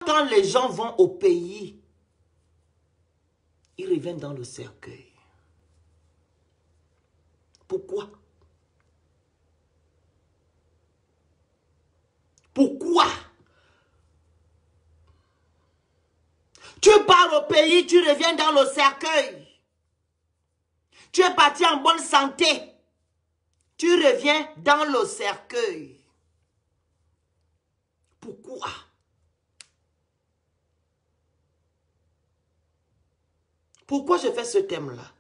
Quand les gens vont au pays, ils reviennent dans le cercueil. Pourquoi? Pourquoi? Tu pars au pays, tu reviens dans le cercueil. Tu es parti en bonne santé. Tu reviens dans le cercueil. Pourquoi? Pourquoi je fais ce thème-là?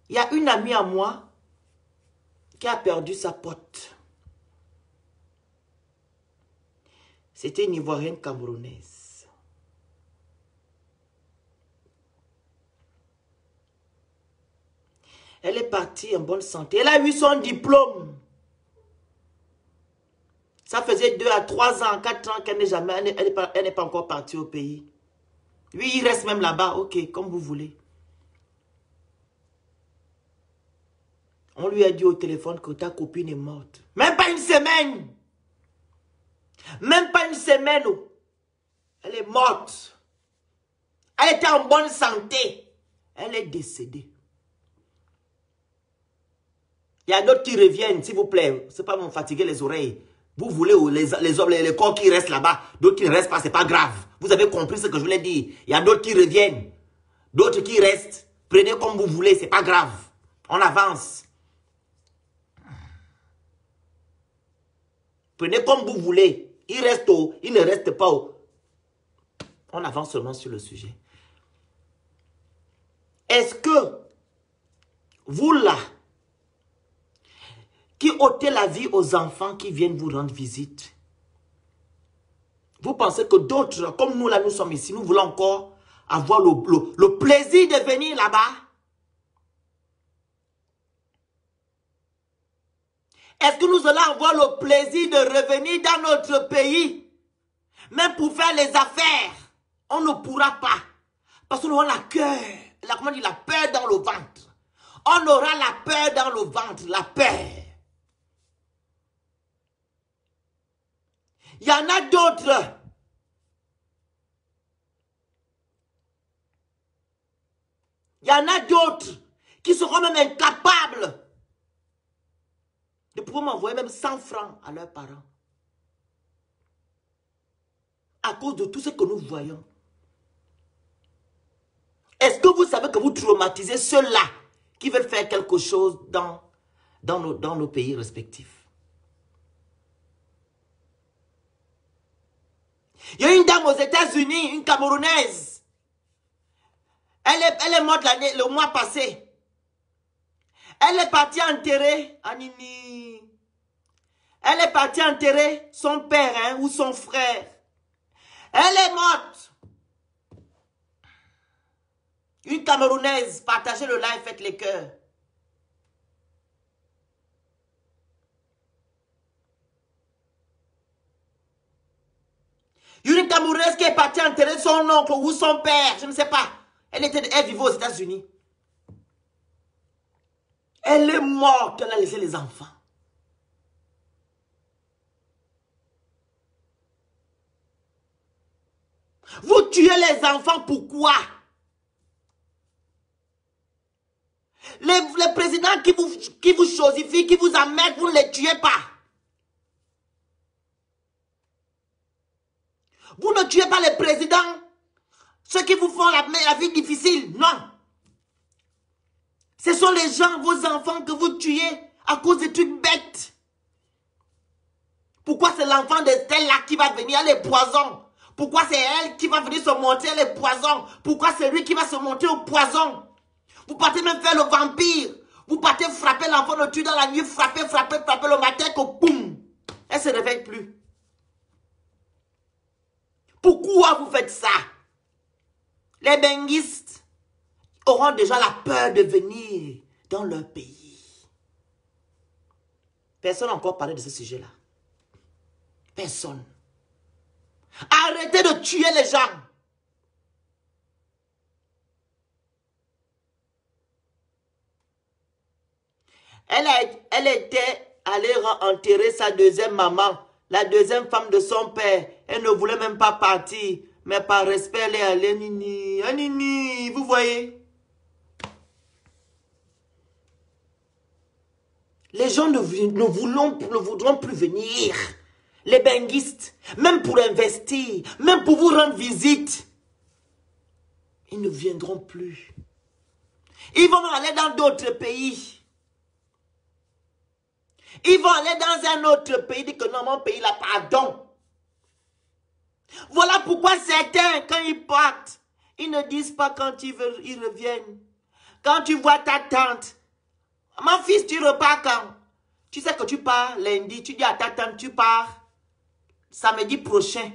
Il y a une amie à moi qui a perdu sa pote. C'était une Ivoirienne camerounaise. Elle est partie en bonne santé. Elle a eu son diplôme. Ça faisait 2 à 3 ans, 4 ans qu'elle n'est jamais, elle n'est pas encore partie au pays. Lui, il reste même là-bas. Ok, comme vous voulez. On lui a dit au téléphone que ta copine est morte. Même pas une semaine. Même pas une semaine. Elle est morte. Elle était en bonne santé. Elle est décédée. Il y a d'autres qui reviennent, s'il vous plaît. C'est pas me fatiguer les oreilles. Vous voulez les hommes, les corps qui restent là-bas. D'autres qui ne restent pas, c'est pas grave. Vous avez compris ce que je voulais dire. Il y a d'autres qui reviennent. D'autres qui restent. Prenez comme vous voulez, c'est pas grave. On avance. Prenez comme vous voulez. Il reste haut, il ne reste pas haut. On avance seulement sur le sujet. Est-ce que vous là, qui ôtez la vie aux enfants qui viennent vous rendre visite, vous pensez que d'autres, comme nous là, nous sommes ici, nous voulons encore avoir le plaisir de venir là-bas? Est-ce que nous allons avoir le plaisir de revenir dans notre pays? Même pour faire les affaires, on ne pourra pas. Parce qu'on aura la peur dans le ventre. On aura la peur dans le ventre, la peur. Il y en a d'autres. Il y en a d'autres qui seront même incapables de pouvoir m'envoyer même 100 francs à leurs parents. À cause de tout ce que nous voyons. Est-ce que vous savez que vous traumatisez ceux-là qui veulent faire quelque chose dans nos pays respectifs? Il y a une dame aux États-Unis, une Camerounaise. Elle est morte le mois passé. Elle est partie enterrer Anini. Elle est partie enterrer son père ou son frère. Elle est morte. Une Camerounaise, partagez le live, faites les cœurs. Une Camerounaise qui est partie enterrer son oncle ou son père, je ne sais pas. Elle vivait aux États-Unis. Elle est morte, elle a laissé les enfants. Vous tuez les enfants, pourquoi? Les présidents qui vous choisissent, qui vous amènent, vous ne les tuez pas. Vous ne tuez pas les présidents, ceux qui vous font la vie difficile, non. Ce sont les gens, vos enfants que vous tuez à cause de trucs bêtes. Pourquoi c'est l'enfant de tel là qui va venir, elle est poison? Pourquoi c'est elle qui va venir se monter, elle est poison? Pourquoi c'est lui qui va se monter au poison? Vous partez même faire le vampire. Vous partez frapper l'enfant, le tuer dans la nuit, frapper le matin, que boum, elle ne se réveille plus. Pourquoi vous faites ça? Les benguistes auront déjà la peur de venir dans leur pays. Personne n'a encore parlé de ce sujet-là. Personne. Arrêtez de tuer les gens. Elle était allée enterrer sa deuxième maman La deuxième femme de son père, elle ne voulait même pas partir. Mais par respect, elle est allée, Nini. Ah, Nini, vous voyez? Les gens ne voudront plus venir. Les benguistes, même pour investir, même pour vous rendre visite, ils ne viendront plus. Ils vont aller dans d'autres pays. Ils vont aller dans un autre pays, dire que non, mon pays, là, pardon. Voilà pourquoi certains, quand ils partent, ils ne disent pas quand ils reviennent. Quand tu vois ta tante, mon fils, tu repars quand? Tu sais que tu pars lundi, tu dis à ta tante, tu pars samedi prochain.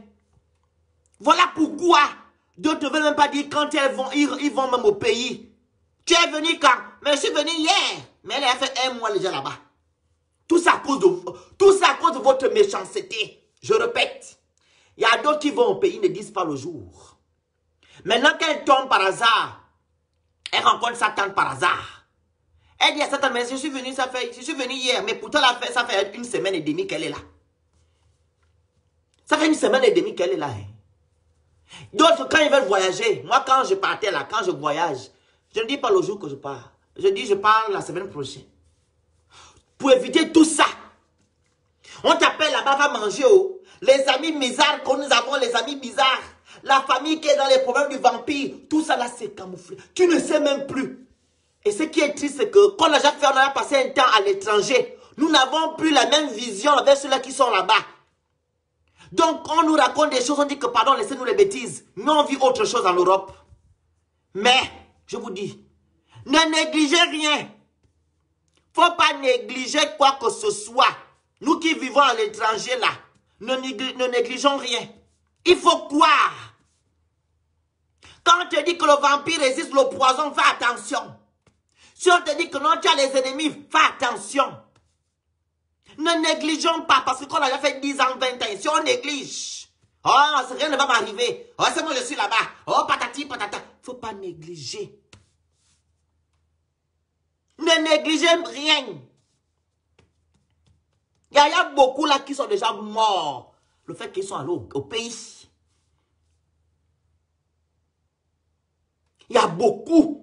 Voilà pourquoi d'autres ne veulent même pas dire quand ils vont même au pays. Tu es venu quand? Mais je suis venu hier. Mais elle a fait un mois déjà là-bas. Tout ça à cause de votre méchanceté. Je répète. Il y a d'autres qui vont au pays, ne disent pas le jour. Maintenant qu'elle tombe par hasard, elle rencontre sa tante par hasard. Elle dit à sa tante, mais je suis venue hier, mais pourtant ça fait une semaine et demie qu'elle est là. Ça fait une semaine et demie qu'elle est là. Hein. D'autres, quand ils veulent voyager, moi quand je partais là, quand je voyage, je ne dis pas le jour que je pars. Je dis je pars la semaine prochaine. Pour éviter tout ça, on t'appelle là-bas, va manger. Oh. Les amis bizarres que nous avons, les amis bizarres, la famille qui est dans les problèmes du vampire, tout ça là c'est camouflé. Tu ne sais même plus. Et ce qui est triste, c'est que quand on a déjà fait, on a passé un temps à l'étranger, nous n'avons plus la même vision avec ceux-là qui sont là-bas. Donc, on nous raconte des choses, on dit que pardon, laissez-nous les bêtises. Mais on vit autre chose en Europe. Mais, je vous dis, ne négligez rien. Faut pas négliger quoi que ce soit. Nous qui vivons à l'étranger là, ne négligeons rien. Il faut croire. Quand on te dit que le vampire résiste le poison, fais attention. Si on te dit que non, tu as les ennemis, fais attention. Ne négligeons pas, parce qu'on a déjà fait 10 ans, 20 ans. Si on néglige, oh, rien ne va m'arriver. Oh, c'est moi, je suis là-bas. Oh, patati, patata. Il ne faut pas négliger. Ne négligez rien. Il y a beaucoup là qui sont déjà morts. Le fait qu'ils sont allés au pays. Il y a beaucoup.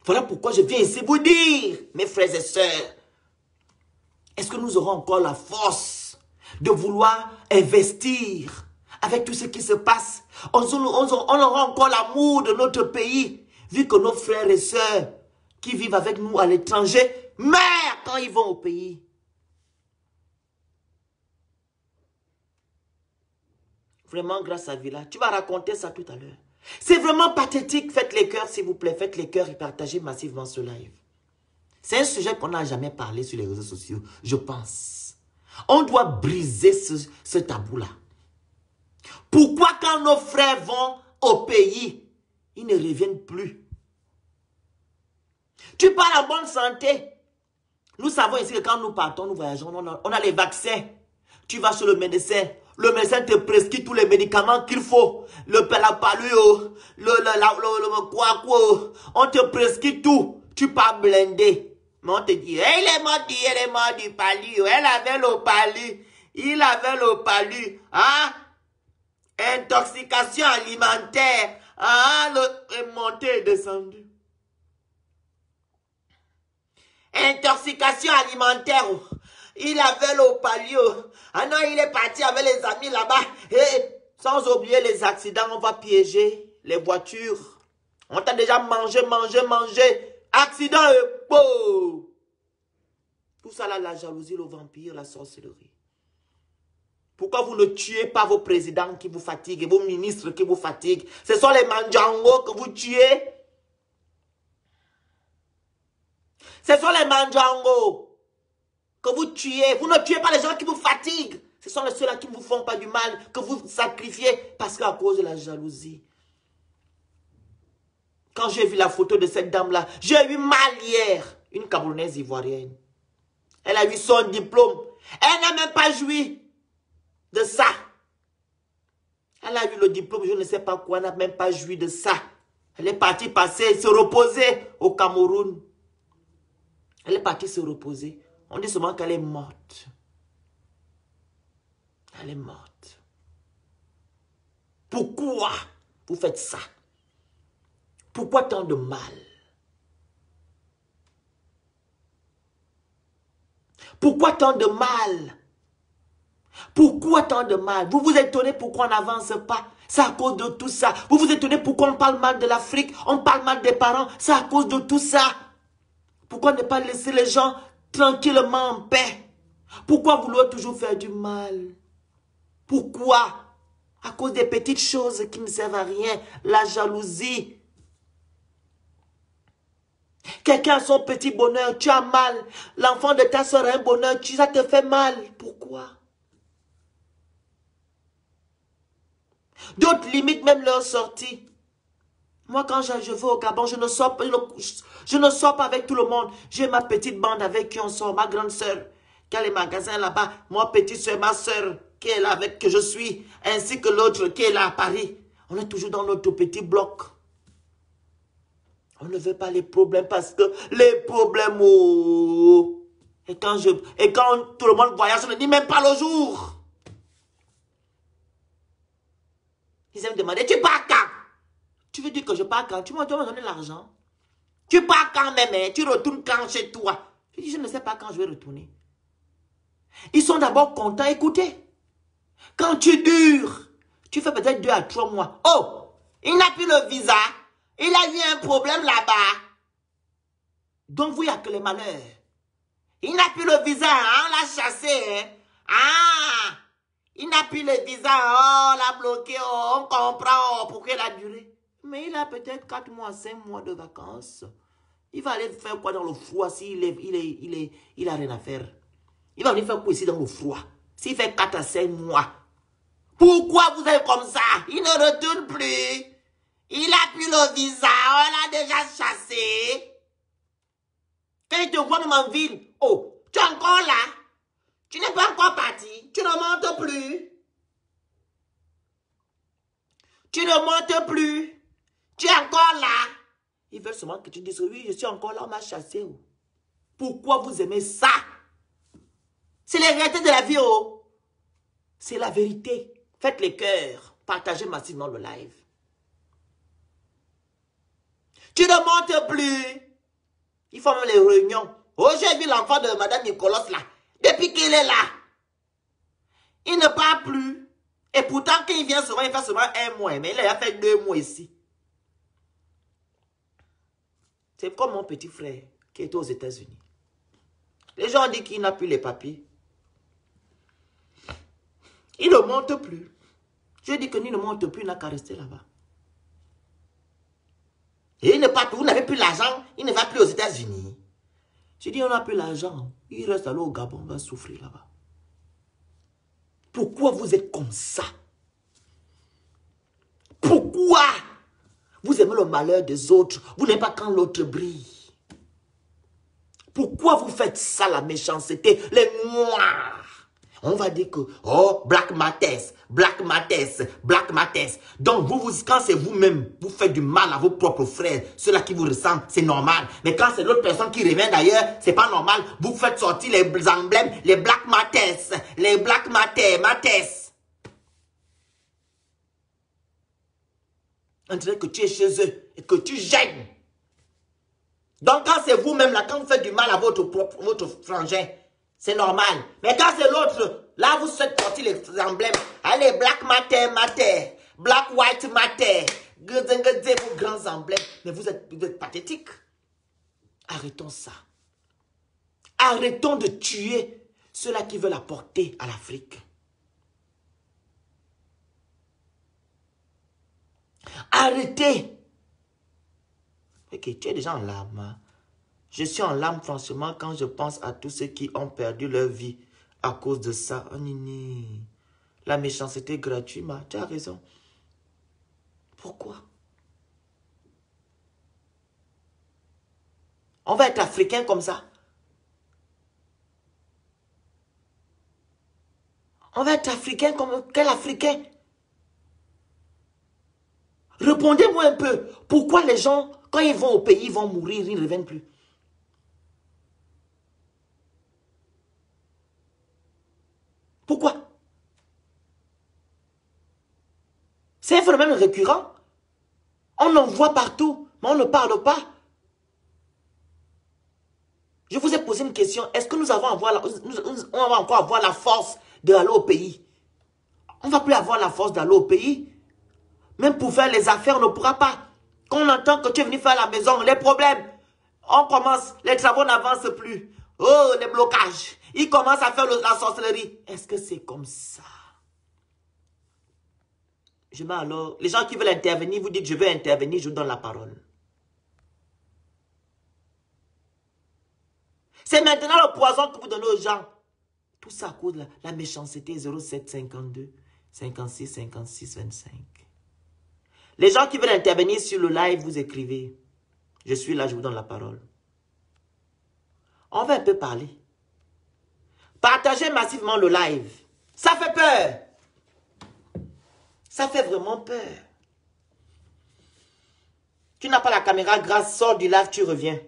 Voilà pourquoi je viens ici vous dire, mes frères et sœurs, est-ce que nous aurons encore la force de vouloir investir avec tout ce qui se passe? On aura encore l'amour de notre pays, vu que nos frères et sœurs qui vivent avec nous à l'étranger meurent quand ils vont au pays. Vraiment, grâce à Villa, tu vas raconter ça tout à l'heure. C'est vraiment pathétique. Faites les cœurs, s'il vous plaît. Faites les cœurs et partagez massivement ce live. C'est un sujet qu'on n'a jamais parlé sur les réseaux sociaux, je pense. On doit briser ce tabou-là. Pourquoi quand nos frères vont au pays, ils ne reviennent plus? Tu parles en bonne santé. Nous savons ici que quand nous partons, nous voyageons, on a les vaccins. Tu vas chez le médecin te prescrit tous les médicaments qu'il faut. La palue, on te prescrit tout. Tu pars blindé. Mais on te dit, hey, il est mort du palu. Elle avait le palu. Il avait le palu. Hein? Intoxication alimentaire. Ah, le monté et descendu. Intoxication alimentaire. Il avait le palio. Ah non, il est parti avec les amis là-bas. Et sans oublier les accidents, on va piéger les voitures. On t'a déjà mangé. Accident et beau. Tout ça là, la jalousie, le vampire, la sorcellerie. Pourquoi vous ne tuez pas vos présidents qui vous fatiguent et vos ministres qui vous fatiguent? Ce sont les manjangos que vous tuez. Ce sont les manjangos que vous tuez. Vous ne tuez pas les gens qui vous fatiguent. Ce sont ceux-là qui ne vous font pas du mal, que vous sacrifiez parce qu'à cause de la jalousie. Quand j'ai vu la photo de cette dame-là, j'ai eu mal hier. Une Camerounaise ivoirienne. Elle a eu son diplôme. Elle n'a même pas joui de ça. Elle a eu le diplôme, je ne sais pas quoi, elle n'a même pas joui de ça. Elle est partie se reposer au Cameroun. Elle est partie se reposer. On dit seulement qu'elle est morte. Elle est morte. Pourquoi vous faites ça? Pourquoi tant de mal? Pourquoi tant de mal? Pourquoi tant de mal? Vous vous étonnez pourquoi on n'avance pas? C'est à cause de tout ça. Vous vous étonnez pourquoi on parle mal de l'Afrique? On parle mal des parents? C'est à cause de tout ça. Pourquoi ne pas laisser les gens tranquillement en paix? Pourquoi vouloir toujours faire du mal? Pourquoi? À cause des petites choses qui ne servent à rien. La jalousie. Quelqu'un a son petit bonheur, tu as mal. L'enfant de ta soeur a un bonheur, ça te fait mal. Pourquoi? D'autres limitent même leur sortie. Moi, quand je vais au Gabon, je ne sors pas avec tout le monde. J'ai ma petite bande avec qui on sort. Ma grande soeur qui a les magasins là-bas. Moi, petite soeur, ma soeur qui est là avec que je suis. Ainsi que l'autre qui est là à Paris. On est toujours dans notre petit bloc. On ne veut pas les problèmes parce que les problèmes... Oh, et quand tout le monde voyage, on ne dit même pas le jour. Ils aiment demander, tu pars quand? Tu veux dire que je pars quand? Tu m'as donné l'argent. Tu pars quand même, hein? Tu retournes quand chez toi? Je dis, je ne sais pas quand je vais retourner. Ils sont d'abord contents, écoutez. Quand tu dures, tu fais peut-être 2 à 3 mois. Oh, il n'a plus le visa. Il a eu un problème là-bas. Donc vous, il n'y a que les malheurs. Il n'a plus le visa, hein? On l'a chassé. Hein? Ah, il n'a plus le visa, oh, on l'a bloqué, oh, on comprend pourquoi il a duré. Mais il a peut-être 4 mois, 5 mois de vacances. Il va aller faire quoi dans le froid s'il il a rien à faire? Il va venir faire quoi ici dans le froid? S'il fait 4 à 5 mois. Pourquoi vous êtes comme ça? Il ne retourne plus. Il a plus le visa, on l'a déjà chassé. Quand il te voit même en ville, oh, tu es encore là? Tu n'es pas encore parti? Tu ne montes plus? Tu ne montes plus? Tu es encore là? Ils veulent seulement que tu dises, oui, je suis encore là, on m'a chassé. Pourquoi vous aimez ça? C'est la réalité de la vie, oh. C'est la vérité. Faites les cœurs. Partagez massivement le live. Tu ne montes plus. Ils font même les réunions. Oh, j'ai vu l'enfant de Madame Nicolas là. Depuis qu'il est là. Il ne part plus. Et pourtant, quand il vient souvent, il fait seulement 1 mois. Mais il a fait 2 mois ici. C'est comme mon petit frère qui est aux États-Unis. Les gens disent qu'il n'a plus les papiers. Il ne monte plus. Je dis que lui ne monte plus, il n'a qu'à rester là-bas. Et il ne part plus, vous n'avez plus l'argent, il ne va plus aux États-Unis. Je dis, on n'a plus l'argent. Il reste alors au Gabon, on va souffrir là-bas. Pourquoi vous êtes comme ça? Pourquoi vous aimez le malheur des autres? Vous n'aimez pas quand l'autre brille. Pourquoi vous faites ça, la méchanceté, les noirs? On va dire que, oh, Black Matters, Black Matters, Black Matters. Donc, quand c'est vous-même, vous faites du mal à vos propres frères, ceux-là qui vous ressemblent, c'est normal. Mais quand c'est l'autre personne qui revient d'ailleurs, c'est pas normal. Vous faites sortir les emblèmes, les Black Matters, les Black Matters. On dirait que tu es chez eux et que tu gênes. Donc, quand c'est vous-même, là, quand vous faites du mal à votre frangin, c'est normal. Mais quand c'est l'autre, là, vous faites sortir les emblèmes. Allez, Black Matter, Black White Matter, vos grands emblèmes. Mais vous êtes pathétiques. Arrêtons ça. Arrêtons de tuer ceux-là qui veulent apporter à l'Afrique. Arrêtez. Ok, tu es déjà en larmes. Hein? Je suis en larmes franchement quand je pense à tous ceux qui ont perdu leur vie à cause de ça. Oh, nini. La méchanceté gratuite, tu as raison. Pourquoi? On va être africain comme ça. On va être africain comme quel africain? Répondez-moi un peu. Pourquoi les gens, quand ils vont au pays, ils vont mourir, ils ne reviennent plus? C'est un phénomène récurrent. On en voit partout, mais on ne parle pas. Je vous ai posé une question. Est-ce que nous allons on va encore avoir la force d'aller au pays? On ne va plus avoir la force d'aller au pays. Même pour faire les affaires, on ne pourra pas. Quand on entend que tu es venu faire la maison, les problèmes, on commence, les travaux n'avancent plus. Oh, les blocages. Ils commencent à faire la sorcellerie. Est-ce que c'est comme ça? Je mets alors, les gens qui veulent intervenir, vous dites je veux intervenir, je vous donne la parole. C'est maintenant le poison que vous donnez aux gens. Tout ça à cause de la méchanceté 07 52 56 56 25. Les gens qui veulent intervenir sur le live, vous écrivez. Je suis là, je vous donne la parole. On va un peu parler. Partagez massivement le live. Ça fait peur. Ça fait vraiment peur. Tu n'as pas la caméra, grâce, sors du live, tu reviens.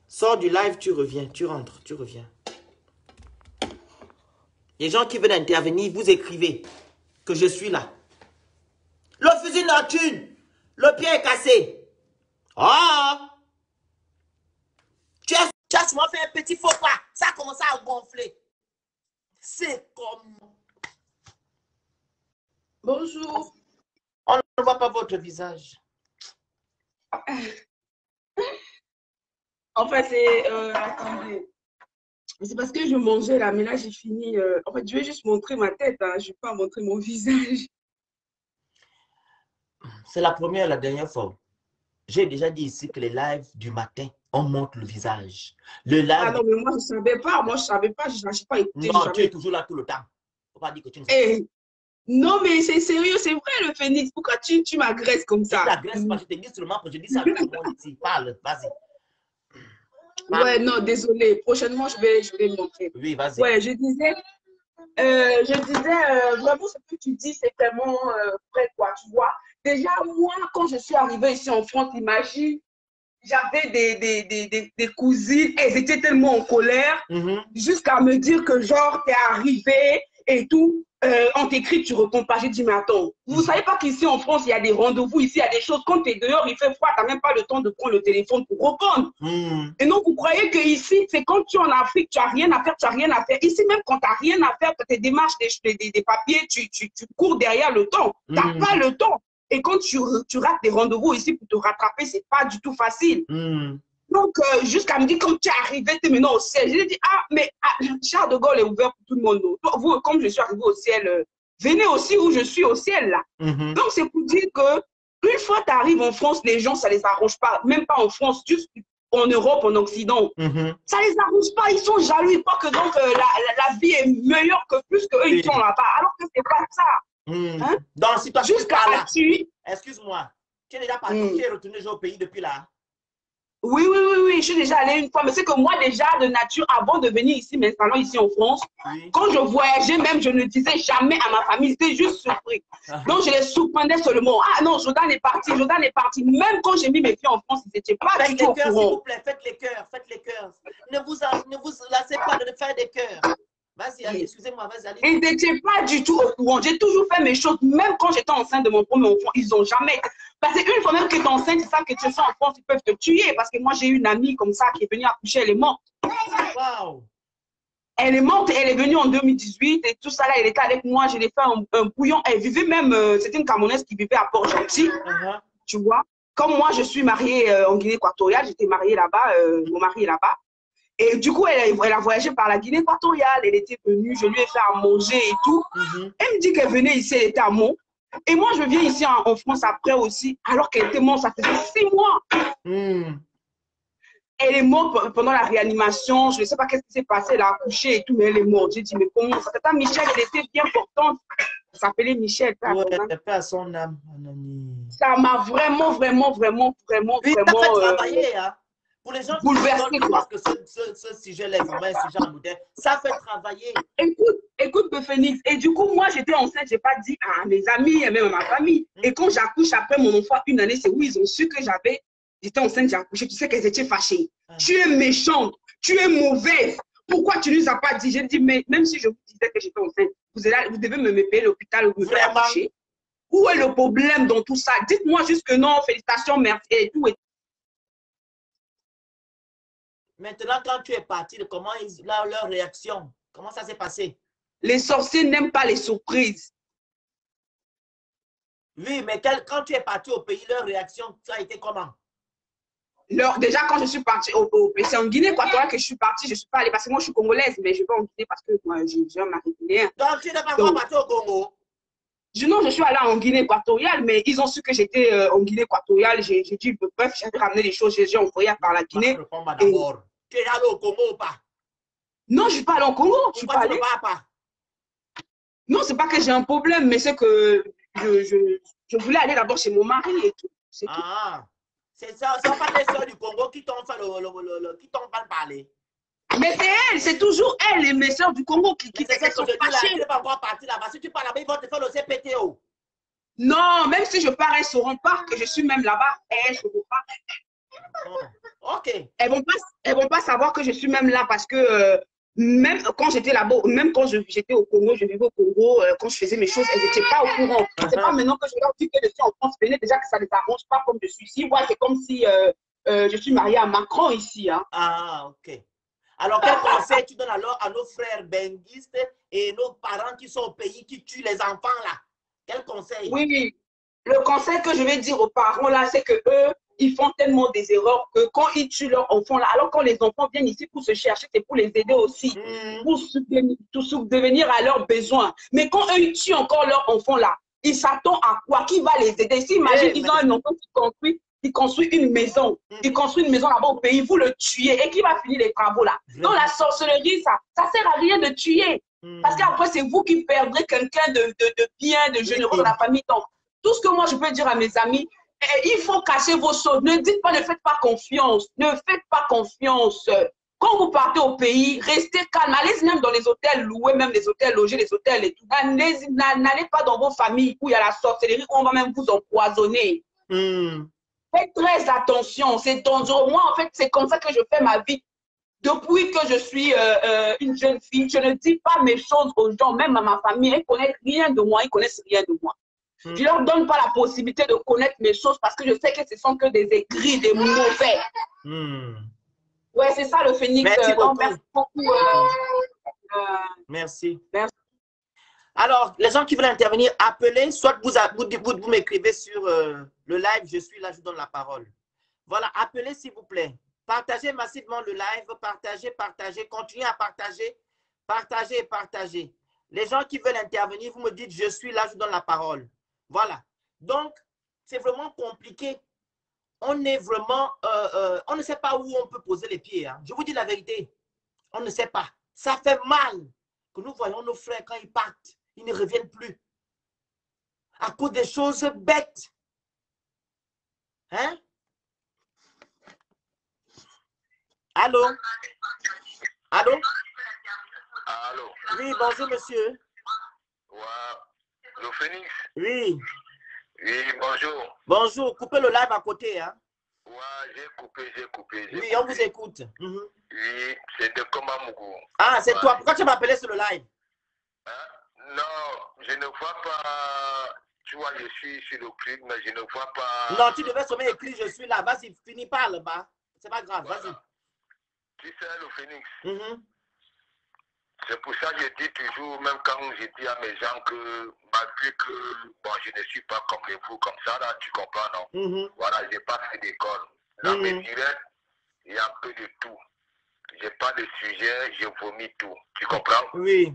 Sors du live, tu reviens. Tu rentres, tu reviens. Les gens qui veulent intervenir, vous écrivez que je suis là. Le fusil nocturne, le pied est cassé. Oh! Tu as souvent fait un petit faux pas. Ça a commencé à gonfler. C'est comme... Bonjour. On ne voit pas votre visage. En fait, c'est... attendez. C'est parce que je mangeais là, mais là, j'ai fini. En fait, je vais juste montrer ma tête. Hein. Je ne vais pas montrer mon visage. C'est la première et la dernière fois. J'ai déjà dit ici que les lives du matin, on montre le visage. Le live... Ah non, mais moi, je ne savais pas. Moi, je ne savais pas. Je n'ai pas écouté. Non, tu es toujours là tout le temps. Faut pas dire que tu ne sais hey. Non, mais c'est sérieux, c'est vrai le phénix. Pourquoi tu m'agresses comme ça? Je t'agresse pas, je te dis seulement que je dis ça à tout le monde ici. Parle, vas-y. Ouais, non, désolé. Prochainement, je vais le montrer. Oui, vas-y. Ouais, je disais vraiment ce que tu dis, c'est tellement vrai, quoi, tu vois. Déjà, moi, quand je suis arrivée ici en France, imagine, j'avais des cousines, elles étaient tellement en colère, jusqu'à me dire que genre, t'es arrivée et tout, on t'écrit, tu réponds pas. J'ai dit, mais attends, vous savez pas qu'ici en France, il y a des rendez-vous, ici, il y a des choses, quand tu es dehors, il fait froid, tu n'as même pas le temps de prendre le téléphone pour répondre. Et donc, vous croyez qu'ici, c'est quand tu es en Afrique, tu n'as rien à faire, tu n'as rien à faire. Ici, même quand tu n'as rien à faire, tes démarches, des papiers, tu cours derrière le temps. Tu n'as pas le temps. Et quand tu rates des rendez-vous ici pour te rattraper, ce n'est pas du tout facile. Donc, jusqu'à me dire, quand tu es arrivé, tu es maintenant au ciel. Je lui ai dit, ah, mais Charles de Gaulle est ouvert pour tout le monde. Donc, vous, comme je suis arrivé au ciel, venez aussi où je suis au ciel, là. Donc, c'est pour dire que une fois que tu arrives en France, les gens, ça ne les arrange pas. Même pas en France, juste en Europe, en Occident. Ça ne les arrange pas. Ils sont jaloux. Ils croient que donc, la vie est meilleure que plus qu'eux, ils sont là-bas. Alors que ce n'est pas ça. Hein? Donc, si toi, jusqu'à là, excuse-moi, tu es déjà parti, tu es retourné au pays depuis là? Oui, je suis déjà allée une fois, mais c'est que moi déjà de nature, avant de venir ici, m'installant ici en France, quand je voyageais même, je ne disais jamais à ma famille, c'était juste surpris. Donc je les surprenais seulement. Ah non, Jordan est parti. Même quand j'ai mis mes pieds en France, ils n'étaient pas du tout au courant. S'il vous plaît, faites les cœurs. Ne vous lassez pas de faire des cœurs. Vas-y, excusez-moi, vas-y, allez. Ils n'étaient pas du tout au courant. J'ai toujours fait mes choses, même quand j'étais enceinte de mon premier enfant, ils n'ont jamais. Parce qu'une fois même que tu es enceinte, c'est ça que tu es en France, ils peuvent te tuer. Parce que moi, j'ai une amie comme ça qui est venue accoucher, elle est morte. Wow. Elle est morte, elle est venue en 2018 et tout ça là, elle était avec moi, je l'ai fait un bouillon. Elle vivait même, c'était une Camerounaise qui vivait à Port-Gentil, tu vois. Comme moi, je suis mariée en Guinée équatoriale, j'étais mariée là-bas, mon mari est là-bas. Et du coup, elle a voyagé par la Guinée équatoriale. Elle était venue, je lui ai fait à manger et tout. Elle me dit qu'elle venait ici, elle était à Mont. Et moi, je viens ici en France après aussi, alors qu'elle était morte, ça faisait 6 mois. Elle est morte pendant la réanimation. Je ne sais pas qu'est-ce qui s'est passé, elle a accouché et tout, mais elle est morte. J'ai dit, mais comment ça? Tata Michel, elle était bien portante. Elle s'appelait Michel. Ouais, elle fait à son âme. Ça m'a vraiment. Oui, ça fait travailler, hein. Pour les gens qui pensent que ce sujet-là est vraiment un sujet moderne, ça fait travailler. Écoute, le Phénix. Et du coup, moi, j'étais enceinte, je n'ai pas dit à mes amis et même à ma famille. Et quand j'accouche après mon enfant, une année, c'est où ils ont su que j'étais enceinte, j'ai accouché. Tu sais qu'elles étaient fâchées. Tu es méchante, tu es mauvaise. Pourquoi tu ne nous as pas dit? J'ai dit, mais même si je vous disais que j'étais enceinte, vous devez me payer l'hôpital où vous allez Vraiment? accoucher. Où est le problème dans tout ça? Dites-moi juste que non, félicitations, merci et tout. Maintenant, quand tu es parti, comment leur réaction? Comment ça s'est passé? Les sorciers n'aiment pas les surprises. Oui, mais quand tu es parti au pays, leur réaction, ça a été comment? Déjà, quand je suis partie c'est en Guinée équatoriale que je suis partie, je ne suis pas allée parce que moi je suis congolaise, mais je vais en Guinée parce que moi j'ai un mari guinéen. Donc, tu n'es pas encore parti au Congo? Non, je suis allée en Guinée équatoriale, mais ils ont su que j'étais en Guinée équatoriale. J'ai dit, bref, j'avais ramené les choses, j'ai envoyé par la Guinée. D'abord, tu es allé au Congo ou pas? Non, je ne suis pas allée au Congo. Pourquoi tu ne vas pas? Non, ce n'est pas que j'ai un problème, mais c'est que je voulais aller d'abord chez mon mari et tout. Ah, c'est ça, ce ne sont pas les soeurs du Congo qui t'ont fait qui t'ont pas parlé. Mais c'est elle, c'est toujours elle, les soeurs du Congo qui sont fâchées. Tu n'es pas encore parti là-bas. Si tu pars là-bas, ils vont te faire le CPTO. Non, même si je pars, elles ne sauront pas que je suis même là-bas. Elles ne sauront pas. Oh, ok. Elles vont pas savoir que je suis même là parce que même quand j'étais là-bas, même quand j'étais au Congo, je vivais au Congo, quand je faisais mes choses, elles n'étaient pas au courant. C'est pas maintenant que je leur dis que je suis en France, déjà que ça ne les arrange pas comme je suis ici. Ouais, c'est comme si je suis mariée à Macron ici. Hein. Ah, ok. Alors, quel conseil tu donnes alors à nos frères benguistes et nos parents qui sont au pays, qui tuent les enfants là? Quel conseil? Oui, le conseil que je vais dire aux parents là, c'est que eux, ils font tellement des erreurs que quand ils tuent leurs enfants là, alors quand les enfants viennent ici pour se chercher, c'est pour les aider aussi, pour subvenir à leurs besoins. Mais quand eux, ils tuent encore leurs enfants là, ils s'attendent à quoi? Qui va les aider? S'imagine, ils ont un enfant qui construit une maison. Il construit une maison là-bas au pays, vous le tuez. Et qui va finir les travaux là? Donc la sorcellerie, ça sert à rien de tuer. Parce qu'après, c'est vous qui perdrez quelqu'un de bien, de généreux dans la famille. Donc, tout ce que moi, je peux dire à mes amis, il faut cacher vos choses. Ne dites pas, ne faites pas confiance. Ne faites pas confiance. Quand vous partez au pays, restez calme. Allez même dans les hôtels loués, même les hôtels logés, les hôtels et tout. N'allez pas dans vos familles où il y a la sorcellerie, où on va même vous empoisonner. Faites très attention. C'est dangereux. Moi, en fait, c'est comme ça que je fais ma vie. Depuis que je suis une jeune fille, je ne dis pas mes choses aux gens, même à ma famille. Ils ne connaissent rien de moi, ils ne connaissent rien de moi. Je ne leur donne pas la possibilité de connaître mes choses parce que je sais que ce sont que des aigris, des mauvais. Ouais, c'est ça le phénix. Merci beaucoup. Merci beaucoup. Merci. Alors, les gens qui veulent intervenir, appelez, soit vous m'écrivez sur le live, je suis là, je vous donne la parole. Voilà, appelez s'il vous plaît. Partagez massivement le live, partagez, continuez à partager. Les gens qui veulent intervenir, vous me dites, je suis là, je vous donne la parole. Voilà. Donc, c'est vraiment compliqué. On est vraiment, on ne sait pas où on peut poser les pieds. Hein. Je vous dis la vérité. On ne sait pas. Ça fait mal que nous voyons nos frères quand ils partent, ils ne reviennent plus. À cause des choses bêtes. Hein? Allô? Allô? Allô? Oui, bonjour monsieur. Ouais. Le Phoenix? Oui. Oui, bonjour. Bonjour, coupez le live à côté. Hein? Ouais, j'ai coupé. Oui, on vous écoute. Oui, c'est de Komamougou. Ah, c'est toi. Pourquoi tu m'appelais sur le live? Hein? Non, je ne vois pas. Tu vois, je suis sur le clip, mais je ne vois pas. Non, tu devais seulement écrire, je suis là. Vas-y, finis par le bas. C'est pas grave, voilà. Vas-y. Tu sais, le Phoenix. C'est pour ça que je dis toujours, même quand je dis à mes gens que malgré que bon, je ne suis pas comme les vous, comme ça, là, tu comprends, non? Voilà, j'ai pas fait d'école. Dans mes directs, il y a un peu de tout. J'ai pas de sujet, je vomis tout. Tu comprends? Oui.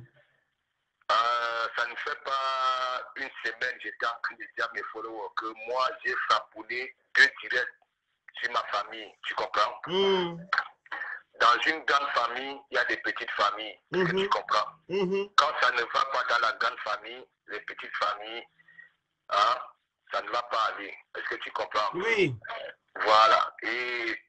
Ça ne fait pas une semaine, j'étais en train de dire à mes followers que moi, j'ai frappé 2 directs sur ma famille. Tu comprends? Dans une grande famille, il y a des petites familles. Est-ce que tu comprends? Quand ça ne va pas dans la grande famille, les petites familles, hein, ça ne va pas aller. Est-ce que tu comprends? Oui. Voilà. Et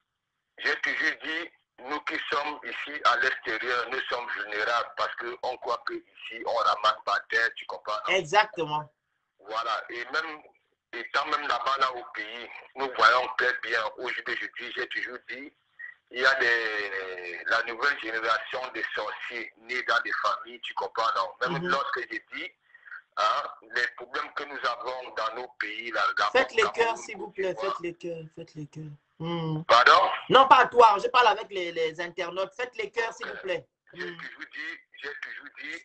j'ai toujours dit, nous qui sommes ici à l'extérieur, nous sommes vulnérables parce qu'on croit qu'ici, on ramasse par terre, tu comprends? Non? Exactement. Voilà. Et même étant même là-bas, là au pays, nous voyons très bien. Aujourd'hui, j'ai toujours dit, il y a la nouvelle génération de sorciers nés dans des familles, tu comprends, non? Même lorsque j'ai dit, hein, les problèmes que nous avons dans nos pays, là, faites les cœurs, s'il vous plaît, faites les cœurs, faites les cœurs. Pardon? Non, pas à toi, je parle avec les internautes. Faites les cœurs, s'il vous plaît. J'ai toujours dit,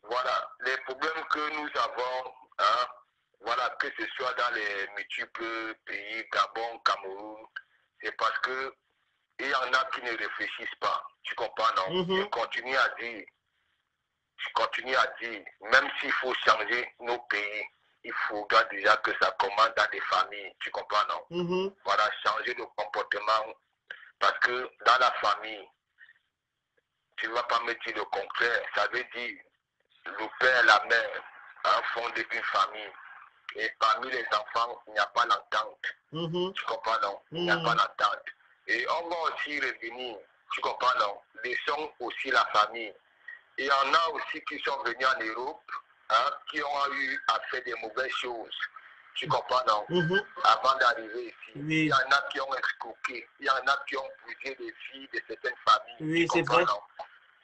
voilà, les problèmes que nous avons, hein, voilà, que ce soit dans les multiples pays, Gabon, Cameroun, c'est parce que il y en a qui ne réfléchissent pas. Tu comprends, non? Je continue à dire, même s'il faut changer nos pays, il faudra déjà que ça commence dans des familles. Tu comprends, non? Voilà, changer de comportement. Parce que dans la famille, tu ne vas pas me dire le contraire. Ça veut dire le père et la mère fondent une famille. Et parmi les enfants, il n'y a pas l'entente. Tu comprends, non? Il n'y a pas l'entente. Et on va aussi revenir, tu comprends, non? Laissons aussi la famille. Il y en a aussi qui sont venus en Europe, hein, qui ont eu à faire des mauvaises choses. Tu comprends, non? Avant d'arriver ici. Il y en a qui ont escroqué. Il y en a qui ont brisé les vies de certaines familles. Oui, c'est vrai. Non?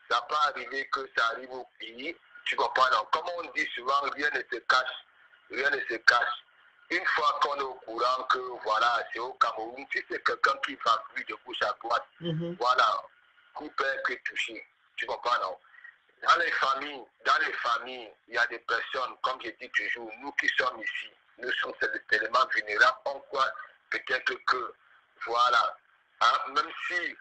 Ça n'a pas arrivé que ça arrive au pays. Tu comprends, non? Comme on dit souvent, rien ne se cache. Rien ne se cache. Une fois qu'on est au courant que, voilà, c'est au Cameroun, si c'est quelqu'un qui va plus de gauche à droite, voilà, coupé que touché. Tu comprends, non? Dans les familles, il y a des personnes, comme je dis toujours, nous qui sommes ici, nous sommes tellement vulnérables, on croit peut-être que, voilà, hein, même si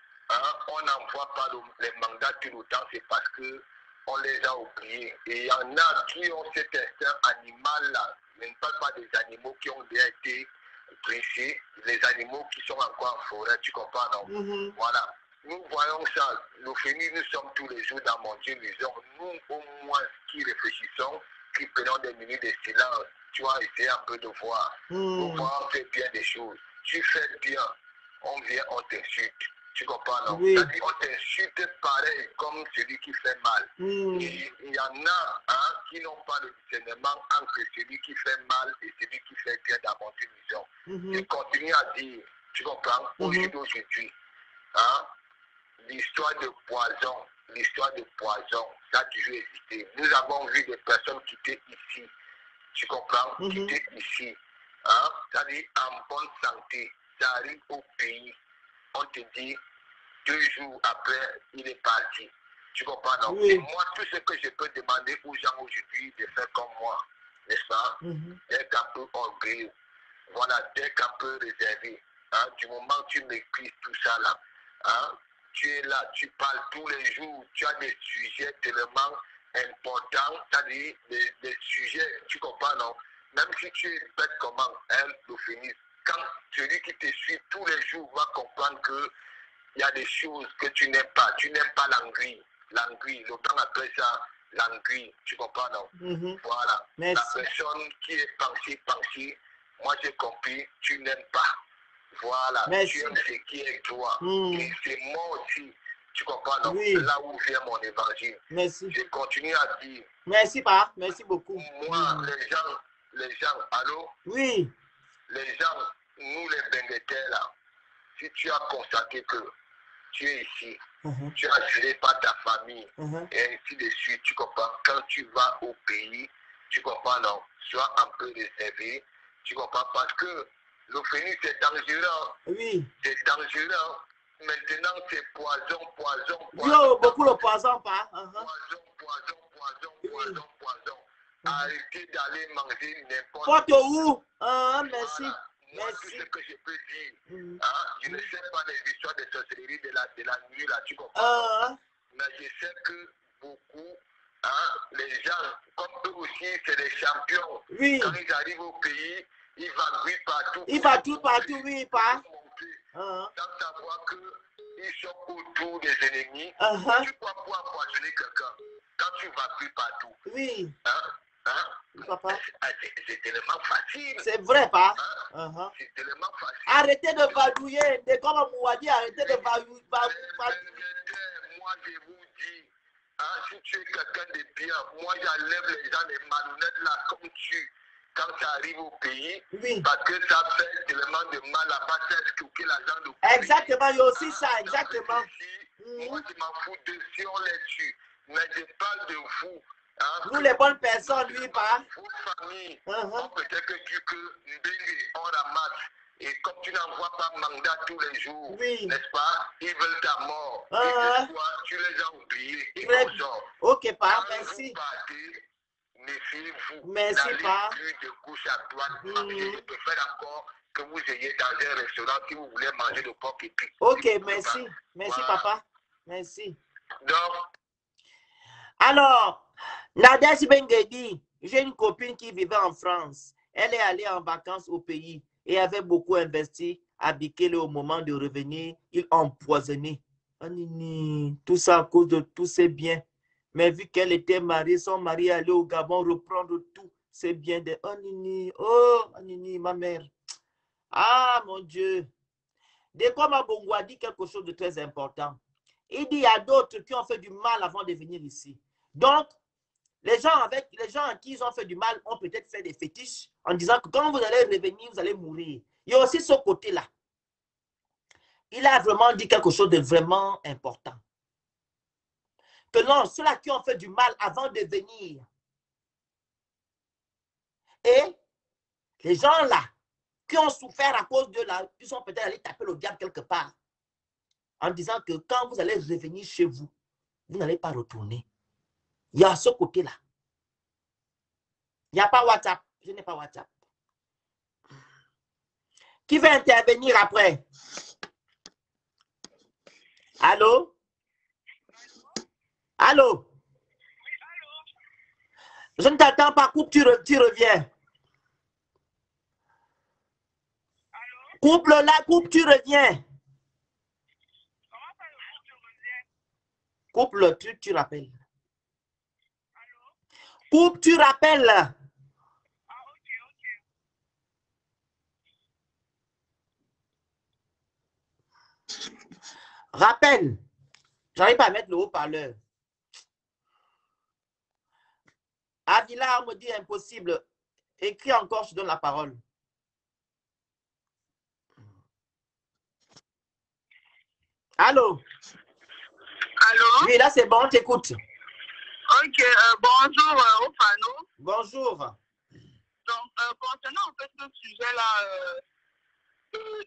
on n'envoie pas les mandats tout le temps, c'est parce que on les a oubliés. Et il y en a qui ont cet instinct animal-là. Je ne parle pas des animaux qui ont déjà été dressés, les animaux qui sont encore en forêt, tu comprends, non? Voilà. Nous voyons ça. Nous nous sommes tous les jours dans mon Dieu, nous au moins qui réfléchissons, qui prenons des minutes de silence, tu vas essayer un peu de voir. Pour voir, on fait bien des choses. Tu fais bien, on vient, on t'insulte. Tu comprends, non? Oui. C'est-à-dire, on t'insulte pareil comme celui qui fait mal. Et il y en a qui n'ont pas le discernement entre celui qui fait mal et celui qui fait bien dans mon vision. Je continue à dire, tu comprends, aujourd'hui, hein, l'histoire de poison, ça a toujours existé. Nous avons vu des personnes quitter ici, tu comprends, quitter ici, hein, c'est-à-dire en bonne santé, ça arrive au pays, on te dit, 2 jours après, il est parti. Tu comprends, non? Et moi, tout ce que je peux demander aux gens aujourd'hui de faire comme moi, n'est-ce pas? D'être un peu orgueilleux, voilà, d'être un peu réservé. Hein, du moment où tu maîtrises tout ça là, hein, tu es là, tu parles tous les jours, tu as des sujets tellement importants, c'est-à-dire des sujets, tu comprends, non? Même si tu es bête comment, le finisse, quand celui qui te suit tous les jours va comprendre que il y a des choses que tu n'aimes pas. Tu n'aimes pas l'anguille. L'anguille, l'autant appelle ça l'anguille. Tu comprends, non? Voilà. Merci. La personne qui est pensée, moi j'ai compris, tu n'aimes pas. Voilà. Merci. Tu aimes ce qui est toi. Et c'est moi aussi. Tu comprends, non? Oui. Là où vient mon évangile. Merci. Je continue à dire. Merci, Pa. Merci beaucoup. Moi, les gens, allô? Oui. Les gens, nous les Benguetais là, si tu as constaté que tu es ici, tu es assuré par ta famille, et ainsi de suite, tu comprends, quand tu vas au pays, tu comprends, non, sois un peu réservé, tu comprends, parce que le phénix c'est dangereux, oui, c'est dangereux, maintenant c'est poison. Yo, beaucoup le poison, pas. Poison. Arrêtez d'aller manger n'importe quoi. Photo où? Merci. Voilà. Moi, tout ce que je peux dire, je ne sais pas les histoires de sorcellerie de la nuit, là, tu comprends? Mais je sais que beaucoup, les gens, comme eux aussi, c'est des champions. Oui. Quand ils arrivent au pays, ils vadrouillent partout. Ils vadrouillent partout, oui, pas. Sans savoir qu'ils sont autour des ennemis. Tu crois pouvoir poisonner quelqu'un quand tu vadrouilles partout. Oui. Papa. C'est tellement facile. C'est vrai, pas? C'est tellement facile. Arrêtez de vadrouiller. Comme Mouadi, arrêtez de vadrouiller. Moi, je vous dis, si tu es quelqu'un de bien, moi, j'enlève les gens, les malhonnêtes là, comme tu. quand ça arrive au pays, Oui. parce que ça fait tellement de mal là-bas, ça escroquer l'argent de Exactement, il y a aussi ça, exactement. Moi, je m'en fous de si on les tue. Mais je parle de vous. Hein, nous, les bonnes personnes, lui, pas. Vos familles, peut-être que Mbenge, on ramasse. Et comme tu n'envoies pas mandat tous les jours, oui. n'est-ce pas? Ils veulent ta mort. Et toi, tu les as oubliés. Et consort. Ok, pas, quand merci. Vous partez, méfiez-vous. Merci, pas. Plus de gauche à droite. Je préfère encore que vous ayez dans un restaurant si vous voulez manger le porc et puis. Ok, merci. Merci, voilà. Papa. Merci. Donc. Alors, Nadège Benguedi, j'ai une copine qui vivait en France. Elle est allée en vacances au pays et avait beaucoup investi à Bikele au moment de revenir. Il empoisonné. Tout ça à cause de tous ses biens. Mais vu qu'elle était mariée, son mari allait au Gabon reprendre tous ses biens de ma mère. Ah, mon Dieu. Dekoma Bongo a dit quelque chose de très important. Il dit il y a d'autres qui ont fait du mal avant de venir ici. Donc, les gens à qui ils ont fait du mal ont peut-être fait des fétiches en disant que quand vous allez revenir, vous allez mourir. Il y a aussi ce côté-là. Il a vraiment dit quelque chose de vraiment important. Que non, ceux-là qui ont fait du mal avant de venir. Et les gens-là qui ont souffert à cause de là, ils sont peut-être allés taper le diable quelque part. En disant que quand vous allez revenir chez vous, vous n'allez pas retourner. Il y a ce côté-là. Il n'y a pas WhatsApp. Je n'ai pas WhatsApp. Qui va intervenir après? Allô? Allô? Je ne t'attends pas. Coupe, tu reviens. Coupe le là, coupe, tu reviens. Coupe le, tu rappelles. Coupe, tu rappelles. Rappelle. J'arrive pas à mettre le haut-parleur. Avila me dit impossible. Écris encore, je te donne la parole. Allô? Allô? Oui, là c'est bon, on t'écoute. Ok, bonjour Ofano. Bonjour. Donc, concernant en fait ce sujet-là,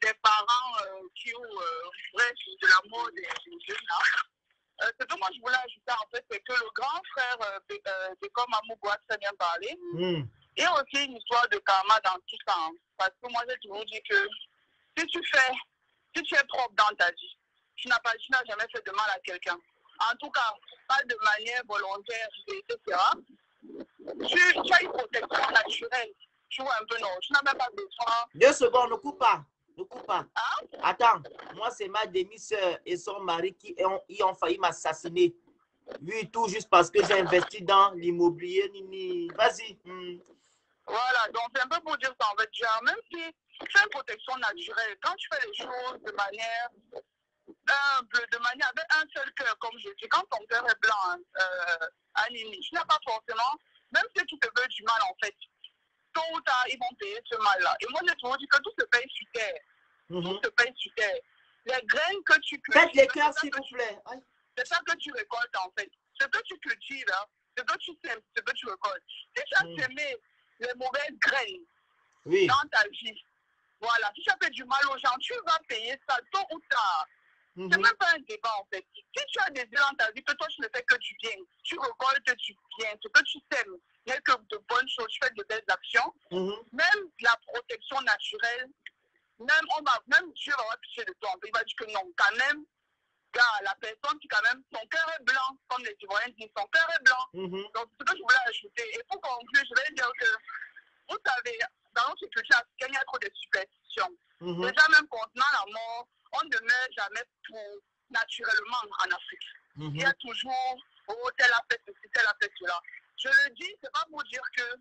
des parents qui ont de la mort des jeunes là, ce que moi je voulais ajouter en fait, c'est que le grand frère de comme Amou Bois très bien parlé, il y a aussi une histoire de karma dans tout ça. Hein, parce que moi j'ai toujours dit que si tu es propre dans ta vie, tu n'as jamais fait de mal à quelqu'un. En tout cas, pas de manière volontaire, etc. Tu as une protection naturelle. Tu vois un peu, non, tu n'as même pas besoin. 2 secondes, ne coupe pas. Ne coupe pas. Hein? Attends, moi c'est ma demi-sœur et son mari qui ont failli m'assassiner. Oui, tout juste parce que j'ai investi dans l'immobilier. Vas-y. Voilà, donc c'est un peu pour dire ça en fait. Genre, même si tu as une protection naturelle, quand tu fais les choses de manière humble, de manière avec un seul cœur, comme je dis, quand ton cœur est blanc, Anini, tu n'as pas forcément, même si tu te veux du mal en fait, tôt ou tard, ils vont payer ce mal-là. Et moi, j'ai toujours dit que tout se paye sur terre. Tout se paye sur terre. Les graines que tu cultives. Faites les cœurs, s'il vous plaît. C'est ça que tu récoltes, en fait. Ce que tu cultives, hein, ce que tu sèmes, ce que tu récoltes. Si tu as semé les mauvaises graines dans ta vie, voilà, si tu as fait du mal aux gens, tu vas payer ça tôt ou tard. C'est même pas un débat, en fait. Si tu as des dans ta vie, que toi, tu ne fais que du bien, tu récoltes du bien, ce que tu sèmes, n'est que de bonnes choses, tu fais de belles actions, même la protection naturelle, même Dieu va avoir pitié de toi. Il va dire que non, quand même, la personne qui, quand même, son cœur est blanc, comme les Ivoiriens disent, son cœur est blanc. Donc, c'est ce que je voulais ajouter. Et pour conclure, je vais dire que, vous savez, dans notre culture africaine, il y a trop de superstitions. Déjà, même contenant la mort, on ne meurt jamais tout naturellement en Afrique. Il y a toujours, oh, telle a fait ceci, telle a fait cela. Je le dis, c'est pas pour dire que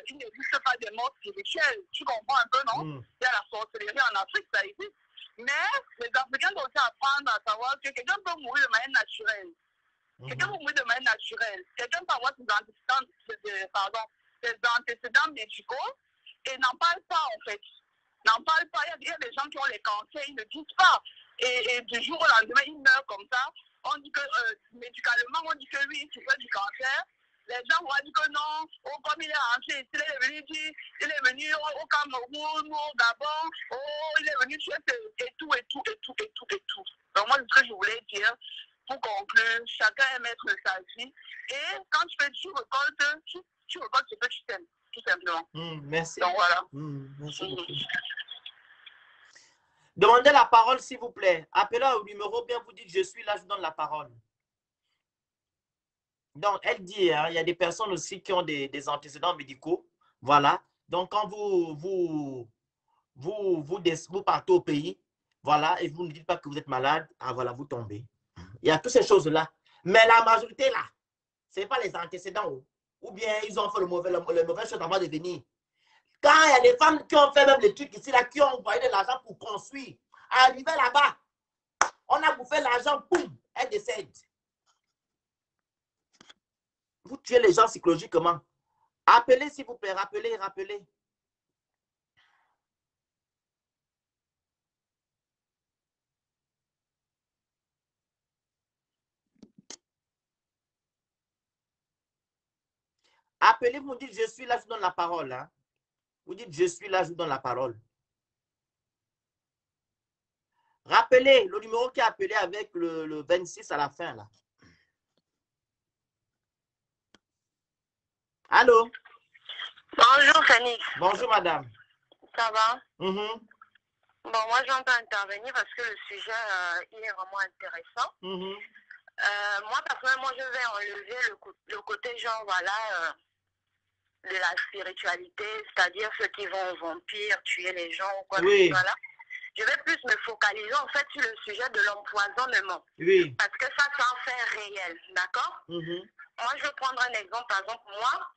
il n'existe pas des morts spirituelles. Tu comprends un peu, non? Il y a la sorcellerie en Afrique, ça existe. Mais les Africains doivent aussi apprendre à savoir que quelqu'un peut mourir de manière naturelle. Quelqu'un peut mourir de manière naturelle. Quelqu'un peut avoir ses ses antécédents médicaux et n'en parle pas en fait. N'en parle pas. Il y a des gens qui ont les cancers, ils ne disent pas. Et du jour au lendemain, ils meurent comme ça. On dit que médicalement, on dit que oui, il souffre du cancer. Les gens vont dire que non, oh, comme il est rentré ici, il est venu au Cameroun, au Gabon, oh, il est venu tuer et tout. Donc moi, c'est ce que je voulais dire pour conclure. Chacun est maître de sa vie. Et quand tu récoltes, tu récoltes ce que tu t'aimes, tout simplement. Merci. Donc voilà. Merci beaucoup. Demandez la parole, s'il vous plaît. Appelez au numéro, bien vous dites je suis là, je vous donne la parole. Donc, elle dit, hein, il y a des personnes aussi qui ont des antécédents médicaux. Voilà. Donc, quand vous partez au pays, voilà, et vous ne dites pas que vous êtes malade, ah voilà, vous tombez. Il y a toutes ces choses-là. Mais la majorité, là, ce n'est pas les antécédents. Ou bien ils ont fait le mauvais chose avant de venir. Quand il y a des femmes qui ont fait même les trucs ici, là, qui ont envoyé de l'argent pour construire, arrivé là-bas, on a bouffé l'argent, boum, elles décèdent. Vous tuez les gens psychologiquement. Appelez, s'il vous plaît, rappelez. Appelez, vous dites je suis là, je vous donne la parole. Hein. Vous dites je suis là, je vous donne la parole. Rappelez le numéro qui est appelé avec le 26 à la fin. Là. Allô? Bonjour, Phoenix. Bonjour, madame. Ça va? Bon, moi, je peux intervenir parce que le sujet, il est vraiment intéressant. Moi, personnellement, je vais enlever le côté, genre, voilà, de la spiritualité, c'est-à-dire ceux qui vont au vampire, tuer les gens ou quoi que ce soit là. Je vais plus me focaliser, en fait, sur le sujet de l'empoisonnement. Oui. Parce que ça, c'est un fait réel, d'accord? Moi, je vais prendre un exemple. Par exemple, moi,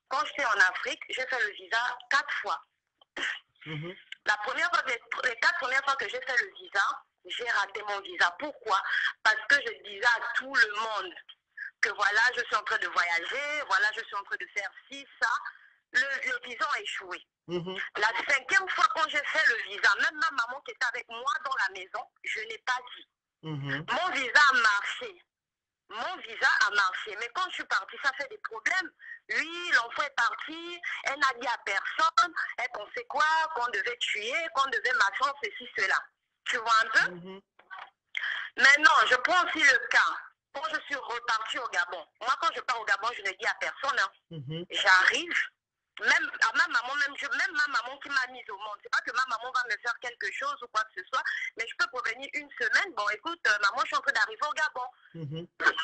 quand j'étais en Afrique, j'ai fait le visa 4 fois. La première fois, les 4 premières fois que j'ai fait le visa, j'ai raté mon visa. Pourquoi? Parce que je disais à tout le monde que voilà, je suis en train de voyager, voilà, je suis en train de faire ci, ça. Le visa a échoué. La 5e fois quand j'ai fait le visa, même ma maman qui était avec moi dans la maison, je n'ai pas dit. Mon visa a marché. Mais quand je suis partie, ça fait des problèmes. Oui, l'enfant est parti, elle n'a dit à personne, elle pensait quoi, qu'on devait tuer, qu'on devait machin, ceci, cela. Tu vois un peu? Maintenant, je prends aussi le cas. Quand je suis repartie au Gabon, moi quand je pars au Gabon, je ne dis à personne. Hein. J'arrive, même à ma maman, même ma maman qui m'a mise au monde. C'est pas que ma maman va me faire quelque chose ou quoi que ce soit, mais je peux revenir une semaine. Bon, écoute, maman, je suis en train d'arriver au Gabon.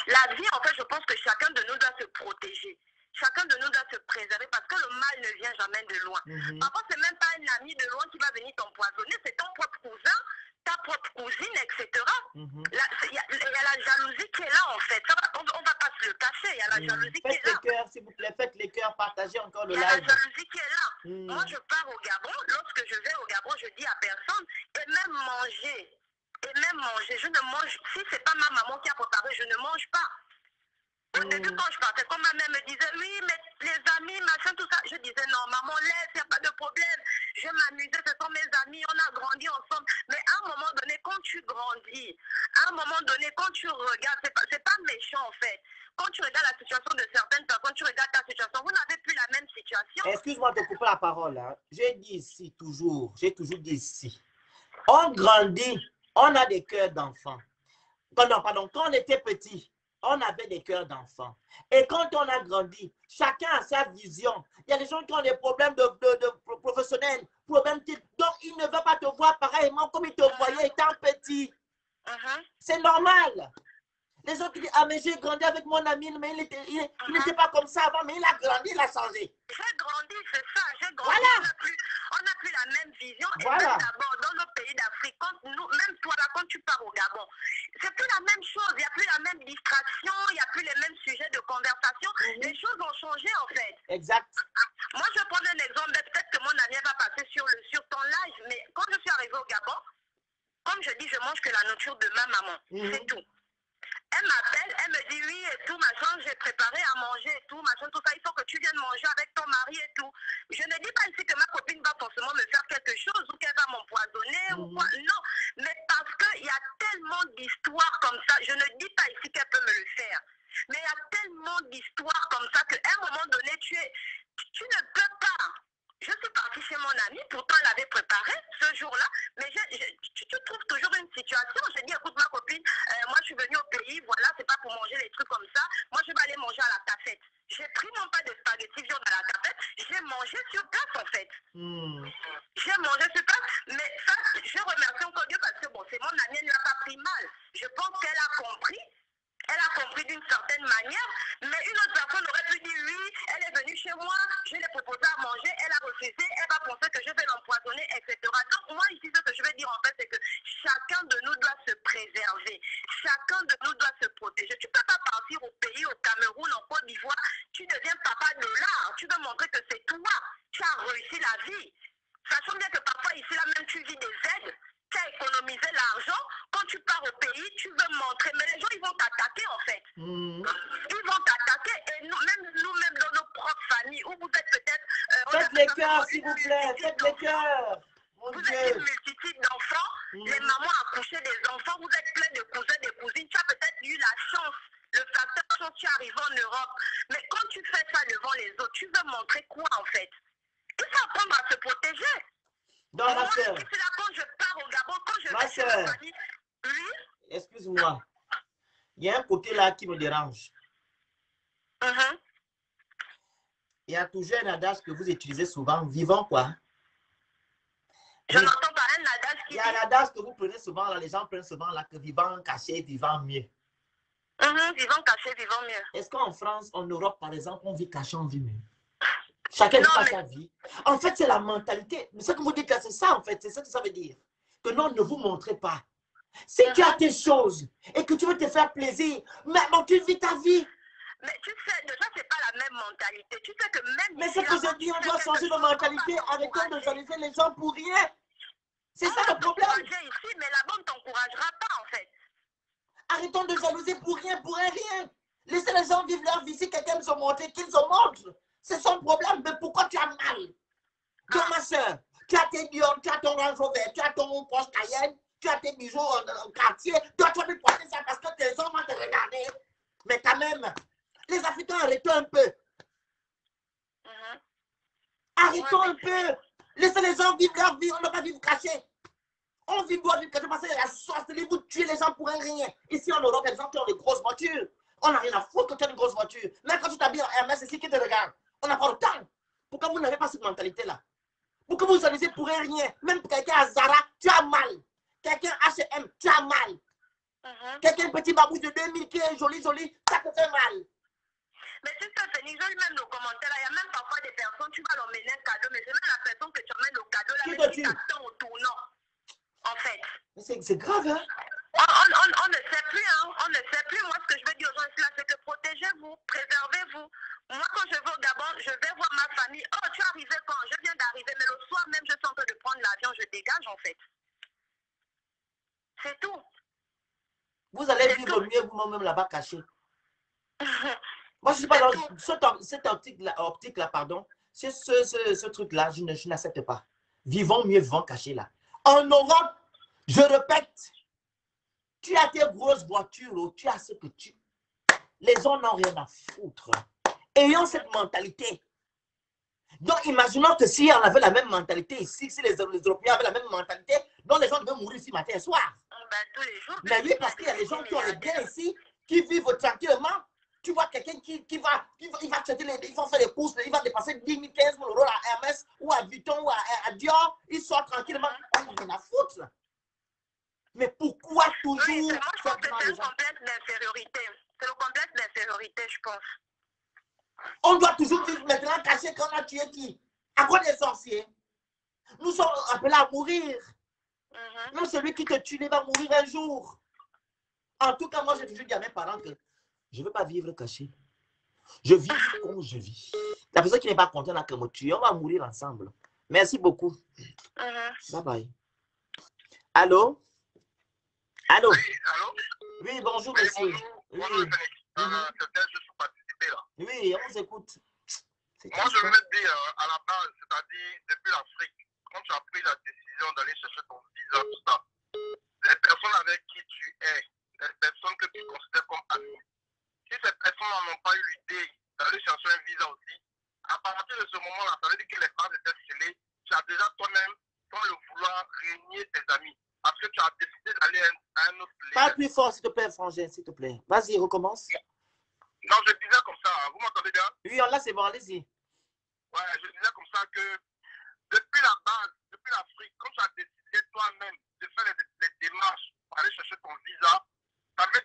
La vie, en fait, je pense que chacun de nous doit se protéger. Chacun de nous doit se préserver parce que le mal ne vient jamais de loin. Parfois, c'est même pas un ami de loin qui va venir t'empoisonner, c'est ton propre cousin, ta propre cousine, etc. Il y a la jalousie qui est là, en fait. On va pas se le cacher, il y a la jalousie qui est là. Faites les cœurs, s'il vous plaît, faites les cœurs, partagez encore le live. Il y a la jalousie qui est là. Moi, je pars au Gabon. Lorsque je vais au Gabon, je dis à personne. Et même manger, je ne mange. Si c'est pas ma maman qui a préparé, je ne mange pas. Au début, quand je partais, quand ma mère me disait, oui, mais les amis, machin, tout ça, je disais, non, maman, laisse, il n'y a pas de problème. Je m'amusais, ce sont mes amis, on a grandi ensemble. Mais à un moment donné, quand tu grandis, à un moment donné, quand tu regardes, c'est pas méchant, en fait. Quand tu regardes la situation de certaines personnes, tu regardes ta situation, vous n'avez plus la même situation. Excuse-moi de couper la parole. Hein. J'ai toujours dit ici. On grandit, on a des cœurs d'enfants. Pardon, quand on était petit, on avait des cœurs d'enfants. Et quand on a grandi, chacun a sa vision. Il y a des gens qui ont des problèmes de professionnels, problèmes donc ils ne veulent pas te voir pareillement comme ils te voyaient étant petit. C'est normal. Les autres disent, ah mais j'ai grandi avec mon ami, mais il n'était pas comme ça avant, mais il a grandi, il a changé. J'ai grandi, c'est ça, j'ai grandi. Voilà. On n'a plus la même vision. Voilà. Et même d'abord, dans nos pays d'Afrique, même toi là, quand tu pars au Gabon, c'est plus la même chose, il n'y a plus la même distraction, il n'y a plus les mêmes sujets de conversation. Les choses ont changé en fait. Exact. Moi, je prends un exemple, peut-être que mon ami va passer sur ton live, mais quand je suis arrivée au Gabon, comme je dis, je mange que la nourriture de ma maman, c'est tout. Elle m'appelle, elle me dit oui et tout, machin, j'ai préparé à manger et tout, machin, tout ça, il faut que tu viennes manger avec ton mari et tout. Je ne dis pas ici que ma copine va forcément me faire quelque chose ou qu'elle va m'empoisonner ou quoi. Non, mais parce qu'il y a tellement d'histoires comme ça. Je ne dis pas ici qu'elle peut me le faire. Mais il y a tellement d'histoires comme ça qu'à un moment donné, tu ne peux pas. Je suis partie chez mon amie, pourtant elle avait préparé ce jour-là, mais tu trouves toujours une situation. Je dis, écoute ma copine, moi je suis venue au pays, voilà, c'est pas pour manger des trucs comme ça. Moi je vais aller manger à la cafette. J'ai pris mon pas de spaghettis viande à la cafette, j'ai mangé sur place en fait. J'ai mangé sur place, mais ça, je remercie encore Dieu parce que bon, c'est mon amie, elle ne l'a pas pris mal. Je pense qu'elle a compris. Elle a compris d'une certaine manière, mais une autre personne aurait pu dire oui, elle est venue chez moi, je l'ai proposé à manger, elle a refusé, elle va penser que je vais l'empoisonner, etc. Donc moi ici, ce que je veux dire en fait, c'est que chacun de nous doit se préserver, chacun de nous doit se protéger. Tu ne peux pas partir au pays, au Cameroun, en Côte d'Ivoire, tu deviens papa de l'art, tu veux montrer que c'est toi, tu as réussi la vie. Sachant bien que parfois ici, là même, tu vis des aides. Tu as économisé l'argent, quand tu pars au pays, tu veux montrer, mais les gens, ils vont t'attaquer en fait. Ils vont t'attaquer et nous-mêmes dans nos propres familles, où vous êtes peut-être... faites les cœurs, s'il vous plaît, faites les cœurs. Vous êtes une multitude d'enfants, les mamans accouchent des enfants, vous êtes plein de cousins, de cousines, tu as peut-être eu la chance, le facteur chance, tu arrives en Europe. Mais quand tu fais ça devant les autres, tu veux montrer quoi en fait? Il faut apprendre à se protéger. Non, ma soeur. Quand je pars au Gabon, quand je Ma vais chez ma famille, oui. Excuse-moi. Il y a un côté là qui me dérange. Il y a toujours un adage que vous utilisez souvent, vivant quoi. Je n'entends pas un adage qui... Il y a un adage que vous prenez souvent, là, les gens prennent souvent là, que vivant caché, vivant mieux. Vivant caché, vivant mieux. Est-ce qu'en France, en Europe, par exemple, on vit caché, on vit mieux? Chacun vit sa vie. En fait, c'est la mentalité. Ce que vous dites là, c'est ça, en fait. C'est ça que ça veut dire. Que non, ne vous montrez pas. Si tu as tes choses et que tu veux te faire plaisir, mais bon, tu vis ta vie. Mais tu sais, déjà, ce n'est pas la même mentalité. Tu sais que même... Mais c'est que je dis, on doit changer de mentalité. Arrêtons de jalouser les gens pour rien. C'est ça le problème. Ici, mais là-bas, on ne t'encouragera pas, en fait. Arrêtons de jalouser pour rien, pour rien. Laissez les gens vivre leur vie. Si quelqu'un veut se montrer, qu'ils se montrent. C'est son problème, mais pourquoi tu as mal? Toi, ma soeur, tu as tes Dior, tu as ton Range Rover, tu as ton Porsche Cayenne, tu as tes bijoux en quartier. Toi, tu as pu porter ça parce que tes hommes vont te regarder. Mais quand même, les Africains, arrêtons un peu. Arrêtons un peu. Laissez les gens vivre leur vie, on ne va pas vivre caché. On vit doit vivre caché parce qu'il y a la sorcellerie, vous tuez les gens pour un rien. Ici en Europe, les gens qui ont des grosses voitures. On n'a rien à foutre que tu as une grosse voiture. Même quand tu t'habilles en Hermès, c'est ici qui te regarde. On n'a pas le temps. Pourquoi vous n'avez pas cette mentalité-là? Pourquoi vous analysez pour rien? Même quelqu'un à Zara, tu as mal. Quelqu'un H&M, tu as mal. Quelqu'un petit babouche de 2000 qui est joli, ça te fait mal. Mais tu sais, Félix, j'ai même nos commentaires, il y a même parfois des personnes, tu vas leur mener un cadeau, mais c'est même la personne que tu emmènes au cadeau, là, même qui t'attend au tournant, en fait. C'est grave, hein? On ne sait plus, hein. On ne sait plus. Moi, ce que je veux dire aux gens ici, là, c'est que protégez-vous, préservez-vous. Moi, quand je vais au Gabon, je vais voir ma famille. Oh, tu es arrivé quand? Je viens d'arriver, mais le soir même, je suis en train de prendre l'avion, je dégage, en fait. C'est tout. Vous allez vivre mieux vous-même là-bas caché. Moi, je ne suis pas dans cette optique-là, pardon. C'est ce truc-là, je n'accepte pas. Vivons mieux, vivons cachés là. En Europe, je répète, tu as tes grosses voitures, tu as ce que tu... Les gens n'ont rien à foutre. Ayons cette mentalité. Donc, imaginons que si on avait la même mentalité ici, si les Européens avaient la même mentalité, donc les gens devaient mourir ici matin et soir. Tous les jours. Mais oui, parce qu'il y a des gens qui ont les biens ici, qui vivent tranquillement. Tu vois quelqu'un qui va acheter il va faire des courses, il va dépenser 10 000, 15 000 euros à Hermès ou à Vuitton ou à Dior, il sort tranquillement. On n'a rien à foutre. Mais pourquoi toujours... Oui, moi, je pense que c'est un complexe d'infériorité. C'est le complexe d'infériorité, je pense. On doit toujours vivre maintenant caché quand on a tué qui? À quoi des sorciers? Nous sommes appelés à mourir. Même celui qui te tue, il va mourir un jour. En tout cas, moi, j'ai toujours dit à mes parents que je ne veux pas vivre caché. Je vis comme je vis. La personne qui n'est pas contente là, que me tue, on va mourir ensemble. Merci beaucoup. Bye bye. Allô? Allô? Oui, allô? Oui, bonjour, oui, monsieur. Bonjour, bonjour, Félix. C'est juste pour participer là. Oui, on vous écoute. Moi, je veux dire, à la base, c'est-à-dire, depuis l'Afrique, quand tu as pris la décision d'aller chercher ton visa, tout ça, les personnes avec qui tu es, les personnes que tu considères comme amis, si ces personnes n'ont pas eu l'idée d'aller chercher un visa aussi, à partir de ce moment-là, ça veut dire que les bases étaient scellées. Tu as déjà toi-même, sans le vouloir, régner tes amis. Parce que tu as décidé d'aller à un autre lieu. Parle plus fort, s'il te plaît, Frangin, s'il te plaît. Vas-y, recommence. Non, je disais comme ça. Vous m'entendez bien? Oui, là, c'est bon, allez-y. Ouais, je disais comme ça que depuis la base, depuis l'Afrique, quand tu as décidé toi-même de faire les démarches pour aller chercher ton visa, ça veut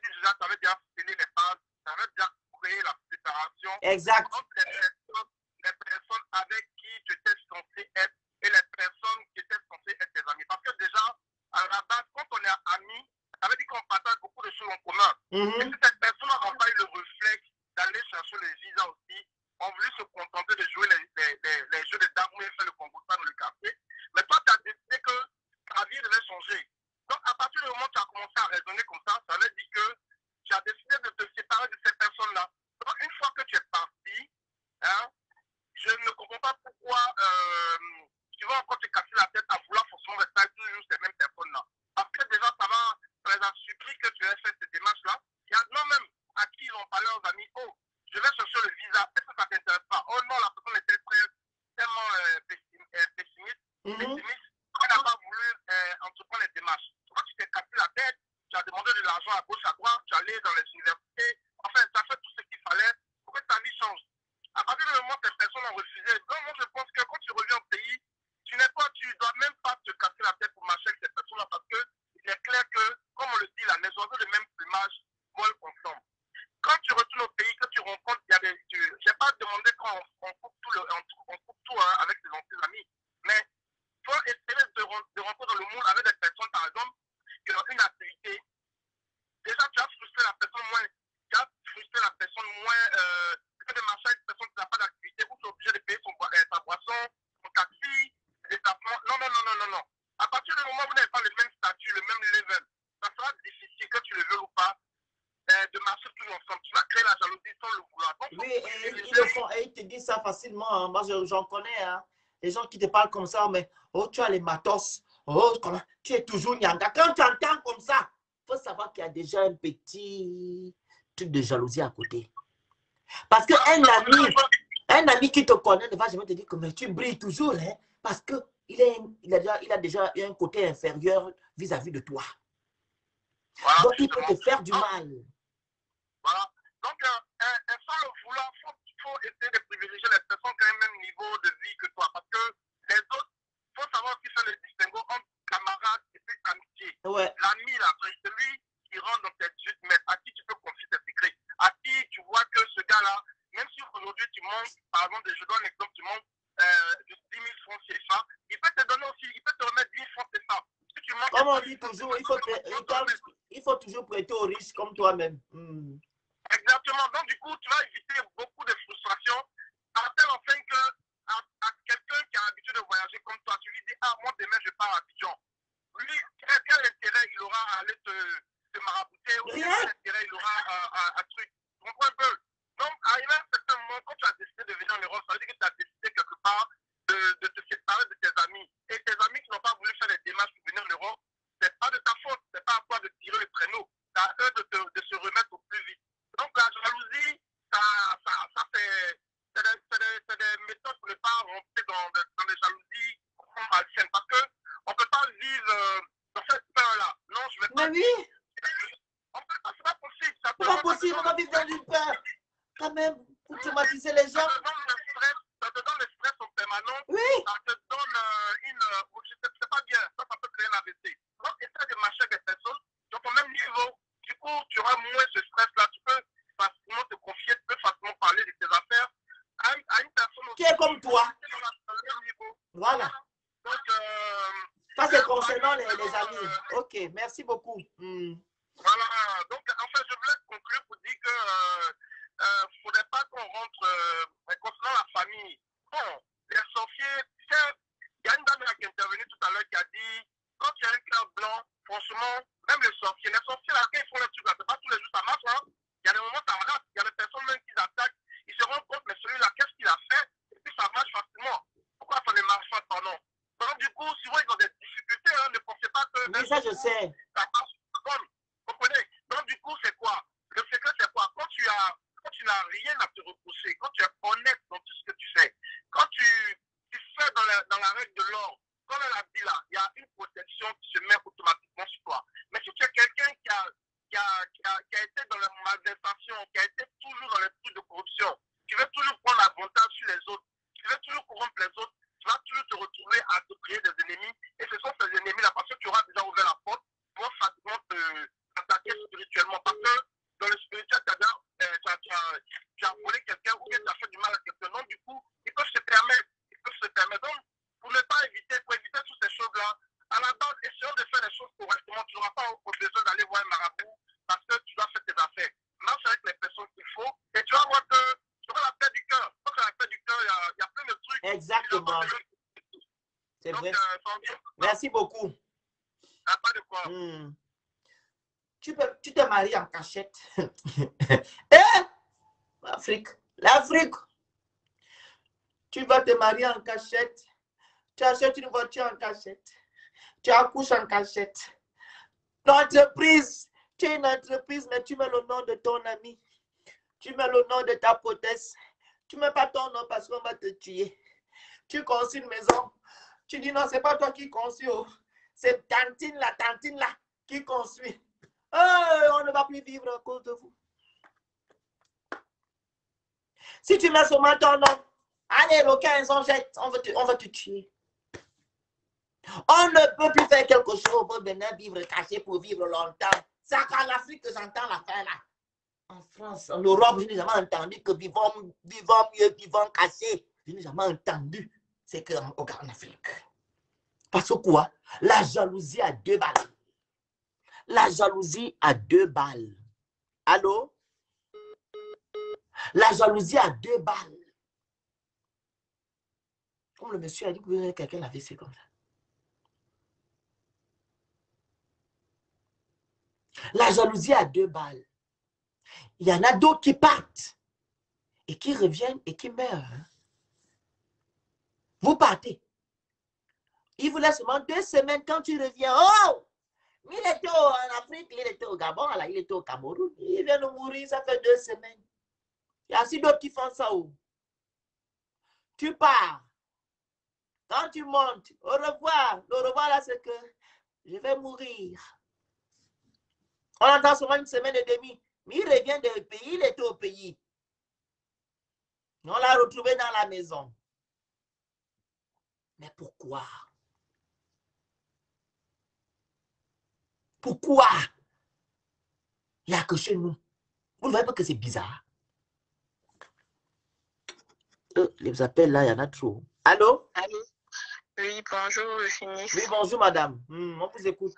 déjà sceller les bases, ça veut déjà créer la séparation Exact. entre les personnes avec qui tu étais censé être et les personnes qui étaient censées être tes amis. Parce que déjà, à la base, quand on est amis, ça veut dire qu'on partage beaucoup de choses en commun. Et si cette personne n'a pas eu le réflexe d'aller chercher le visa aussi, ont voulu se contenter de jouer les jeux de dames ou faire le concours dans le quartier. Mais toi, tu as décidé que ta vie devait changer. Donc, à partir du moment où tu as commencé à raisonner comme ça veut dire que tu as décidé de te séparer de ces personnes-là. Donc, une fois que tu es parti, hein, je ne comprends pas pourquoi tu vas encore te casser la tête à vouloir forcément rester avec toujours ces mêmes personnes-là. Parce que déjà, ça les a suppris que tu aies fait cette démarche-là. Il y a non même à qui ils ont parlé aux amis, oh, je vais chercher le visa, est-ce que ça ne t'intéresse pas? Oh non, la personne était tellement pessimiste, elle n'a pas voulu entreprendre les démarches. Toi, tu t'es cassé la tête, tu as demandé de l'argent à gauche, à droite, tu es allé dans les universités, enfin, tu as fait tout ce qu'il fallait pour que ta vie change. À partir du moment où ces personnes ont refusé, donc moi je pense que quand tu reviens au pays, tu dois même pas te casser la tête pour marcher avec ces personnes-là parce que il est clair que, comme on le dit là, les oiseaux de même plumage volent ensemble. Quand tu retournes au pays, que tu rencontres, je n'ai pas demandé qu'on coupe tout hein, avec tes anciens amis, mais il faut essayer de rentrer dans le monde avec des personnes, par exemple, qui ont une activité. Déjà, tu as frustré la personne moins, que de marcher avec une personne qui n'a pas d'activité, où tu es obligé de payer ta boisson, ton taxi, les déplacements. Non. À partir du moment où vous n'avez pas le même statut, le même level, ça sera difficile, que tu le veux ou pas, de marcher tous ensemble. Tu vas créer la jalousie sans le vouloir. Donc, oui, ils le font et ils te disent ça facilement. Hein. Moi, j'en connais. Hein. Les gens qui te parlent comme ça, mais oh, tu as les matos. Oh, tu es toujours nyanga. Quand tu entends comme ça, il faut savoir qu'il y a déjà un petit truc de jalousie à côté. Parce qu'un ami qui te connaît ne va jamais te dire que mais tu brilles toujours. Hein, parce qu'il a déjà un côté inférieur vis-à-vis de toi. Voilà, donc, il peut te faire du mal. Voilà. Donc, sans le vouloir, il faut essayer de privilégier les personnes qui ont le même niveau de vie que toi. Parce que les autres, il faut savoir aussi faire le distinguo entre camarades et puis amitié. Ouais. L'ami, là, c'est celui qui rentre dans tes 18 mètres, à qui tu peux confier tes secrets, à qui tu vois que ce gars-là, même si aujourd'hui tu montes, par exemple, je donne un exemple, tu montes de 10 000 francs CFA, il peut te donner aussi, il peut te remettre 10 000 francs CFA. Si tu montes, comme on dit toujours, il faut toujours prêter aux riches comme toi-même. Exactement. Donc, du coup, tu vas éviter beaucoup de frustrations. À tel enfin que à quelqu'un qui a l'habitude de voyager comme toi, tu lui dis, ah, moi, demain, je pars à Abidjan. Lui, quel intérêt il aura à aller te marabouter ou quel intérêt il aura à truc. Tu comprends un peu? Donc, arrivé à un certain moment, quand tu as décidé de venir en Europe, ça veut dire que tu as décidé quelque part de te séparer de tes amis. Et tes amis qui n'ont pas voulu faire les démarches pour venir en Europe, ce n'est pas de ta faute. Ce n'est pas à toi de tirer le traîneau. C'est à eux de se remettre au plus vite. Donc, la jalousie, c'est des méthodes pour ne pas rentrer dans les jalousies malsaines. Parce qu'on ne peut pas vivre dans cette peur-là. Non, je ne vais pas. Mais oui. C'est pas possible. C'est pas possible, on va vivre dans une peur. Quand même, pour traumatiser les gens. Ça te donne le stress en permanence. Oui. Ça te donne c'est pas bien. Ça peut créer un AVC. Donc, essaie de marcher avec des personnes qui ont ton même niveau. Du coup, tu auras moins ce stress-là. Tu peux facilement te confier, tu peux facilement parler de tes affaires à une personne qui est comme toi. Voilà. Donc, ça, c'est concernant les amis. Ok, merci beaucoup. Voilà. Donc, en fait, je voulais conclure pour dire que ne faudrait pas qu'on rentre concernant la famille. Bon, les sorciers, il y a une dame qui est intervenue tout à l'heure qui a dit quand il y a un cœur blanc, franchement, même les sorciers là, quand ils font les trucs là, c'est pas tous les jours ça marche, hein. Il y a des moments ça rate, il y a des personnes même qui attaquent, ils se rendent compte, mais celui-là, qu'est-ce qu'il a fait? Oui, ça je sais. Vous comprenez? Donc, du coup, c'est quoi? Le secret, c'est quoi? Quand tu n'as rien à te reprocher, quand tu es honnête dans tout ce que tu fais, quand tu fais dans la règle de l'or, comme elle a dit là, il y a une protection qui se met automatiquement sur toi. Mais si tu es quelqu'un qui a été dans la malversation, qui a été toujours dans les trucs de corruption, tu veux toujours prendre l'avantage sur les autres, tu veux toujours corrompre les autres, tu vas toujours te retrouver à te créer des ennemis. Et ce sont ces ennemis-là, parce que tu auras déjà ouvert la porte, pour facilement t'attaquer spirituellement. Parce que dans le spirituel, tu as volé quelqu'un ou bien tu as fait du mal à quelqu'un. Donc, du coup, ils peuvent se permettre. Donc, pour éviter toutes ces choses-là, à la base, essayons de faire les choses correctement. Tu n'auras pas besoin d'aller voir un marabout parce que tu dois faire tes affaires. Marche avec les personnes qu'il faut et tu vas voir que tu auras la paix du cœur. Quand tu as la paix du cœur, il y a plein de trucs. Exactement. C'est vrai. Merci beaucoup. Pas de quoi. Tu te maries en cachette. Eh? L'Afrique. Tu vas te marier en cachette. Tu achètes une voiture en cachette. Tu accouches en cachette. L'entreprise. Tu es une entreprise, mais tu mets le nom de ton ami. Tu mets le nom de ta potesse. Tu ne mets pas ton nom parce qu'on va te tuer. Tu construis une maison. Tu dis non, ce n'est pas toi qui construis. C'est tantine là qui construit. On ne va plus vivre à cause de vous. Si tu mets seulement ton nom, allez, le 15, on jette, on va te tuer. On ne peut plus faire quelque chose pour venir vivre caché pour vivre longtemps. C'est qu'en Afrique que j'entends l'affaire là. En France, en Europe, je n'ai jamais entendu que vivons mieux, vivons cachés. Je n'ai jamais entendu. C'est qu'en Afrique. Parce que quoi? La jalousie a 2 balles. La jalousie a 2 balles. Allô? La jalousie a 2 balles. Comme le monsieur a dit que quelqu'un l'avait fait comme ça. La jalousie a 2 balles. Il y en a d'autres qui partent et qui reviennent et qui meurent. Vous partez. Il vous laisse seulement 2 semaines quand tu reviens. Oh! Il était en Afrique, il était au Gabon, là, il était au Cameroun. Il vient de mourir, ça fait 2 semaines. Il y a aussi d'autres qui font ça. Tu pars. Quand tu montes, au revoir. Le revoir là, c'est que je vais mourir. On entend seulement 1 semaine et demie. Mais il revient du pays, il était au pays. On l'a retrouvé dans la maison. Mais pourquoi? Pourquoi? Il n'y a que chez nous. Vous ne voyez pas que c'est bizarre? Les appels là, il y en a trop. Allô? Allô? Oui, bonjour, Phoenix. Oui, bonjour, madame. On vous écoute.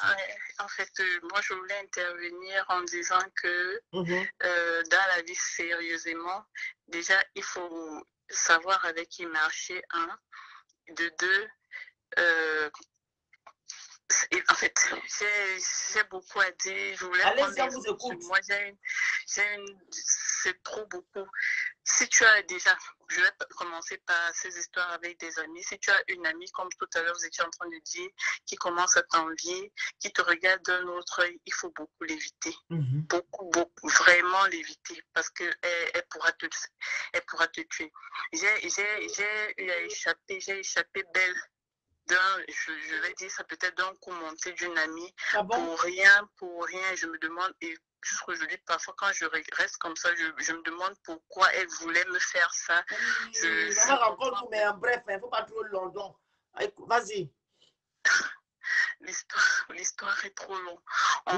En fait, moi, je voulais intervenir en disant que dans la vie, sérieusement, déjà, il faut savoir avec qui marcher, un. De deux, en fait, j'ai beaucoup à dire. Je voulais allez-y, vous écoute. Moi, c'est trop beaucoup. Si tu as déjà, je vais commencer par ces histoires avec des amis. Si tu as une amie, comme tout à l'heure, vous étiez en train de dire, qui commence à t'envier, qui te regarde d'un autre œil, il faut beaucoup l'éviter. Beaucoup, vraiment l'éviter, parce qu'elle pourra te tuer. J'ai échappé belle. Je vais dire ça peut-être d'un coup monté d'une amie. Ah bon? Pour rien, je me demande, et jusqu'aujourd'hui, parfois quand je reste comme ça, je me demande pourquoi elle voulait me faire ça. Je rencontre, mais bref, il ne faut pas trop long. Vas-y. L'histoire est trop longue.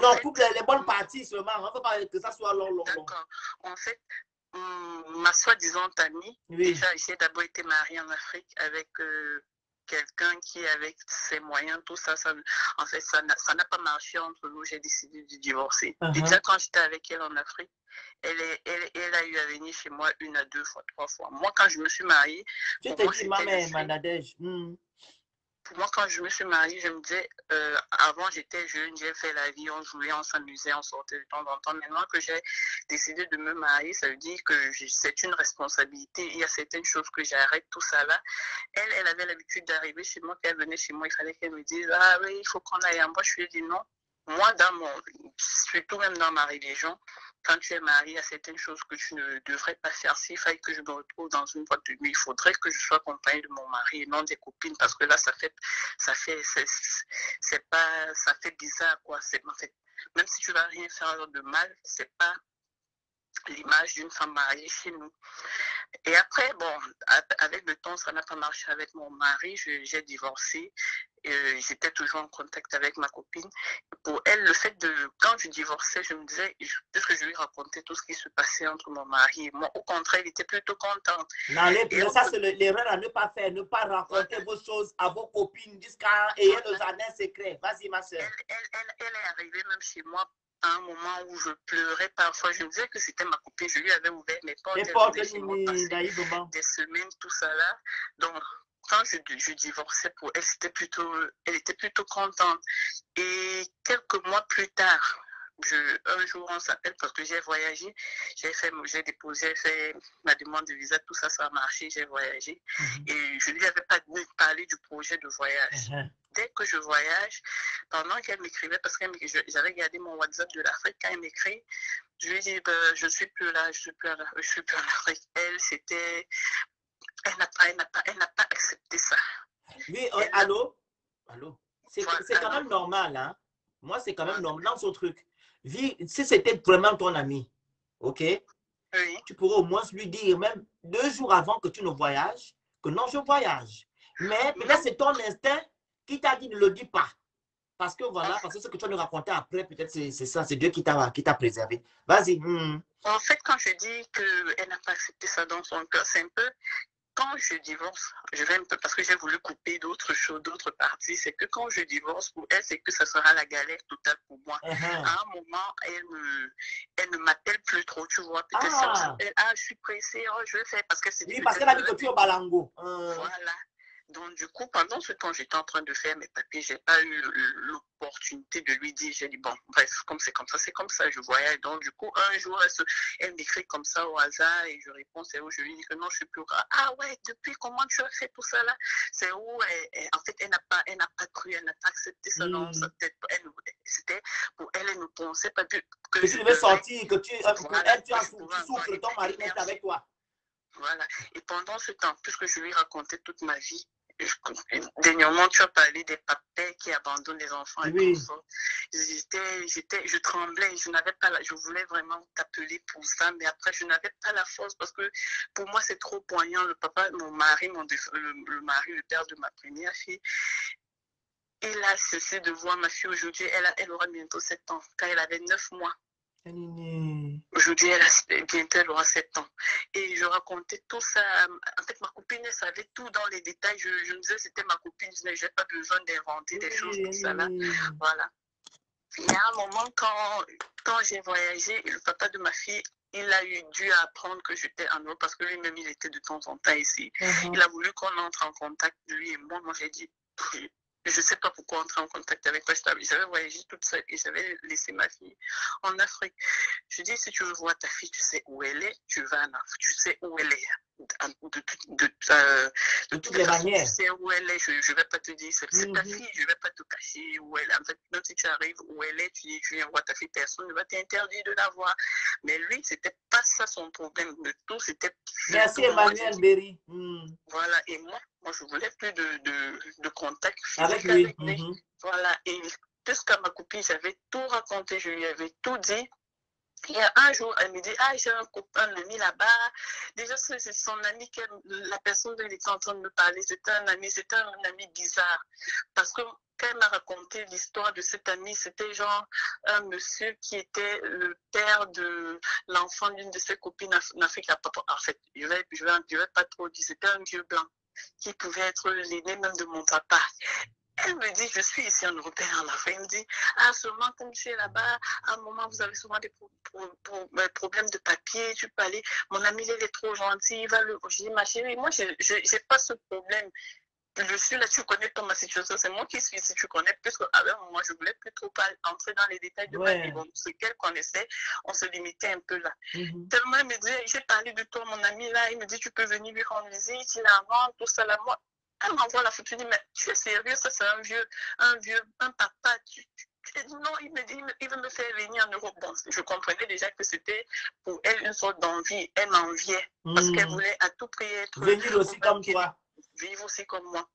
Non, coupe les bonnes parties seulement. On ne veut pas que ça soit long. D'accord. En fait, ma soi-disant amie, déjà, j'ai d'abord été mariée en Afrique avec quelqu'un qui, avec ses moyens, tout ça, en fait, ça n'a pas marché entre nous. J'ai décidé de divorcer. Déjà, quand j'étais avec elle en Afrique, elle a eu à venir chez moi 1 à 2 fois, 3 fois. Moi, quand je me suis mariée, tu t'es dit, maman, Manadège. pour moi, quand je me suis mariée, je me disais, avant j'étais jeune, j'ai fait la vie, on jouait, on s'amusait, on sortait de temps en temps. Maintenant que j'ai décidé de me marier, ça veut dire que c'est une responsabilité. Il y a certaines choses que j'arrête, tout ça là. Elle avait l'habitude d'arriver chez moi, quand elle venait chez moi, il fallait qu'elle me dise, ah oui, il faut qu'on aille en bas. Je lui ai dit non. Moi, surtout même dans ma religion, quand tu es marié, il y a certaines choses que tu ne devrais pas faire. S'il fallait que je me retrouve dans une boîte de nuit, il faudrait que je sois accompagnée de mon mari et non des copines, parce que là, ça fait bizarre, quoi. En fait, même si tu vas rien faire de mal, c'est pas l'image d'une femme mariée chez nous. Et après, bon, avec le temps, ça n'a pas marché avec mon mari, j'ai divorcé. J'étais toujours en contact avec ma copine. Pour elle, le fait de, quand je divorçais, je me disais, puisque je lui racontais tout ce qui se passait entre mon mari et moi, au contraire, il était plutôt content. Non, ça, c'est l'erreur à ne pas faire, ne pas raconter vos choses à vos copines jusqu'à ayez le jardin secret. Vas-y, ma soeur. Elle est arrivée même chez moi à un moment où je pleurais parfois. Je me disais que c'était ma copine. Je lui avais ouvert mes portes. Elle venait chez moi passer des semaines, tout ça là. Donc, quand je divorçais pour elle, elle était plutôt contente. Et quelques mois plus tard, un jour, on s'appelle parce que j'ai voyagé. J'ai fait ma demande de visa, tout ça, ça a marché, j'ai voyagé. Et je ne lui avais pas parlé du projet de voyage. Dès que je voyage, pendant qu'elle m'écrivait, parce que j'avais gardé mon WhatsApp de l'Afrique, quand elle m'écrit, je lui dis, je ne suis plus là, je suis plus en Afrique. Elle n'a pas accepté ça. Oui, allô? C'est quand même normal, hein? Moi, c'est quand même normal dans ce truc. Si c'était vraiment ton ami, ok? Oui. Tu pourrais au moins lui dire, même 2 jours avant que tu ne voyages, que non, je voyage. Mais peut-être c'est ton instinct qui t'a dit ne le dis pas. Parce que voilà, parce que ce que tu vas nous raconter après, peut-être c'est ça, c'est Dieu qui t'a préservé. Vas-y. En fait, quand je dis qu'elle n'a pas accepté ça dans son cœur, c'est un peu, quand je divorce, je vais un peu, parce que j'ai voulu couper d'autres choses, d'autres parties, c'est que quand je divorce pour elle, c'est que ça sera la galère totale pour moi. À un moment, elle ne m'appelle plus trop, tu vois. Peut-être si on s'appelle, je suis pressée, je vais faire, parce que c'est... Oui, parce qu'elle a dit que tu es au balango. Voilà. Donc, du coup, pendant ce temps, j'étais en train de faire mes papiers. Je n'ai pas eu l'opportunité de lui dire. J'ai dit, bon, bref, comme c'est comme ça, je voyage. Donc, du coup, un jour, elle m'écrit comme ça au hasard et je réponds, c'est où je lui dis que non, je ne suis plus. Ah ouais, depuis comment tu as fait tout ça là? C'est où en fait, elle n'a pas cru, elle n'a pas accepté ça dans sa tête. C'était pour elle, elle ne pensait pas que tu devais sortir, que tu souffres, ton mari est avec toi. Voilà. Et pendant ce temps, puisque je lui racontais toute ma vie, dernièrement, tu as parlé des papas qui abandonnent les enfants et tout ça. Je tremblais, je voulais vraiment t'appeler pour ça, mais après, je n'avais pas la force parce que pour moi, c'est trop poignant. Le papa, mon mari, le père de ma première fille, il a cessé de voir ma fille aujourd'hui. Elle aura bientôt 7 ans, quand elle avait 9 mois. Aujourd'hui, elle aura 7 ans. Et je racontais tout ça. En fait, ma copine, elle savait tout dans les détails. Je me disais, c'était ma copine. Je n'avais pas besoin d'inventer des choses comme ça là. Voilà. Il y a un moment, quand j'ai voyagé, le papa de ma fille, il a dû apprendre que j'étais en Europe parce que lui-même, il était de temps en temps ici. Il a voulu qu'on entre en contact, lui et moi. Moi, j'ai dit... Je ne sais pas pourquoi entrer en contact avec toi. J'avais voyagé toute seule et j'avais laissé ma fille en Afrique. Je dis, si tu veux voir ta fille, tu sais où elle est, tu vas en Afrique, tu sais où elle est. De toutes les façons, tu sais où elle est. Je ne vais pas te dire, c'est ta fille, je ne vais pas te cacher où elle est. En fait, même si tu arrives où elle est, tu dis, tu viens voir ta fille, personne ne va t'interdire de la voir. Mais lui, ce n'était pas ça son problème. De tout, c'était... Merci Emmanuel Berry. Voilà, et moi, je ne voulais plus de contact avec lui. Voilà, et jusqu'à ma copine, j'avais tout raconté, je lui avais tout dit. Et un jour, elle me dit, j'ai un ami là-bas. Déjà, c'est son ami, la personne dont il était en train de me parler, c'était un ami bizarre. Parce que quand elle m'a raconté l'histoire de cet ami, c'était genre un monsieur qui était le père de l'enfant d'une de ses copines en Afrique. En fait, je vais pas trop dire, c'était un vieux blanc qui pouvait être l'aîné même de mon papa. Elle me dit, je suis ici en Europe, en Afrique. Elle me dit, seulement comme tu es là-bas, à un moment, vous avez souvent des problèmes de papier, tu peux aller. Mon ami, il est trop gentil, il va le... Je dis, ma chérie, moi, je n'ai pas ce problème. je suis là, tu connais ma situation, c'est moi qui suis, si tu connais, puisque à un moment, je ne voulais plus trop entrer dans les détails de ma vie. Bon, ce qu'elle connaissait, on se limitait un peu là. Tellement, elle me dit, j'ai parlé de toi, mon ami là, il me dit, tu peux venir lui rendre visite, il a avant, tout ça là. Moi, elle m'envoie la photo, je dis, mais tu es sérieux, ça c'est un papa, non, il me dit, il veut me faire venir en Europe. Bon, je comprenais déjà que c'était pour elle une sorte d'envie. Elle m'enviait parce qu'elle voulait à tout prix être... Venir aussi comme toi. Vivre aussi comme moi.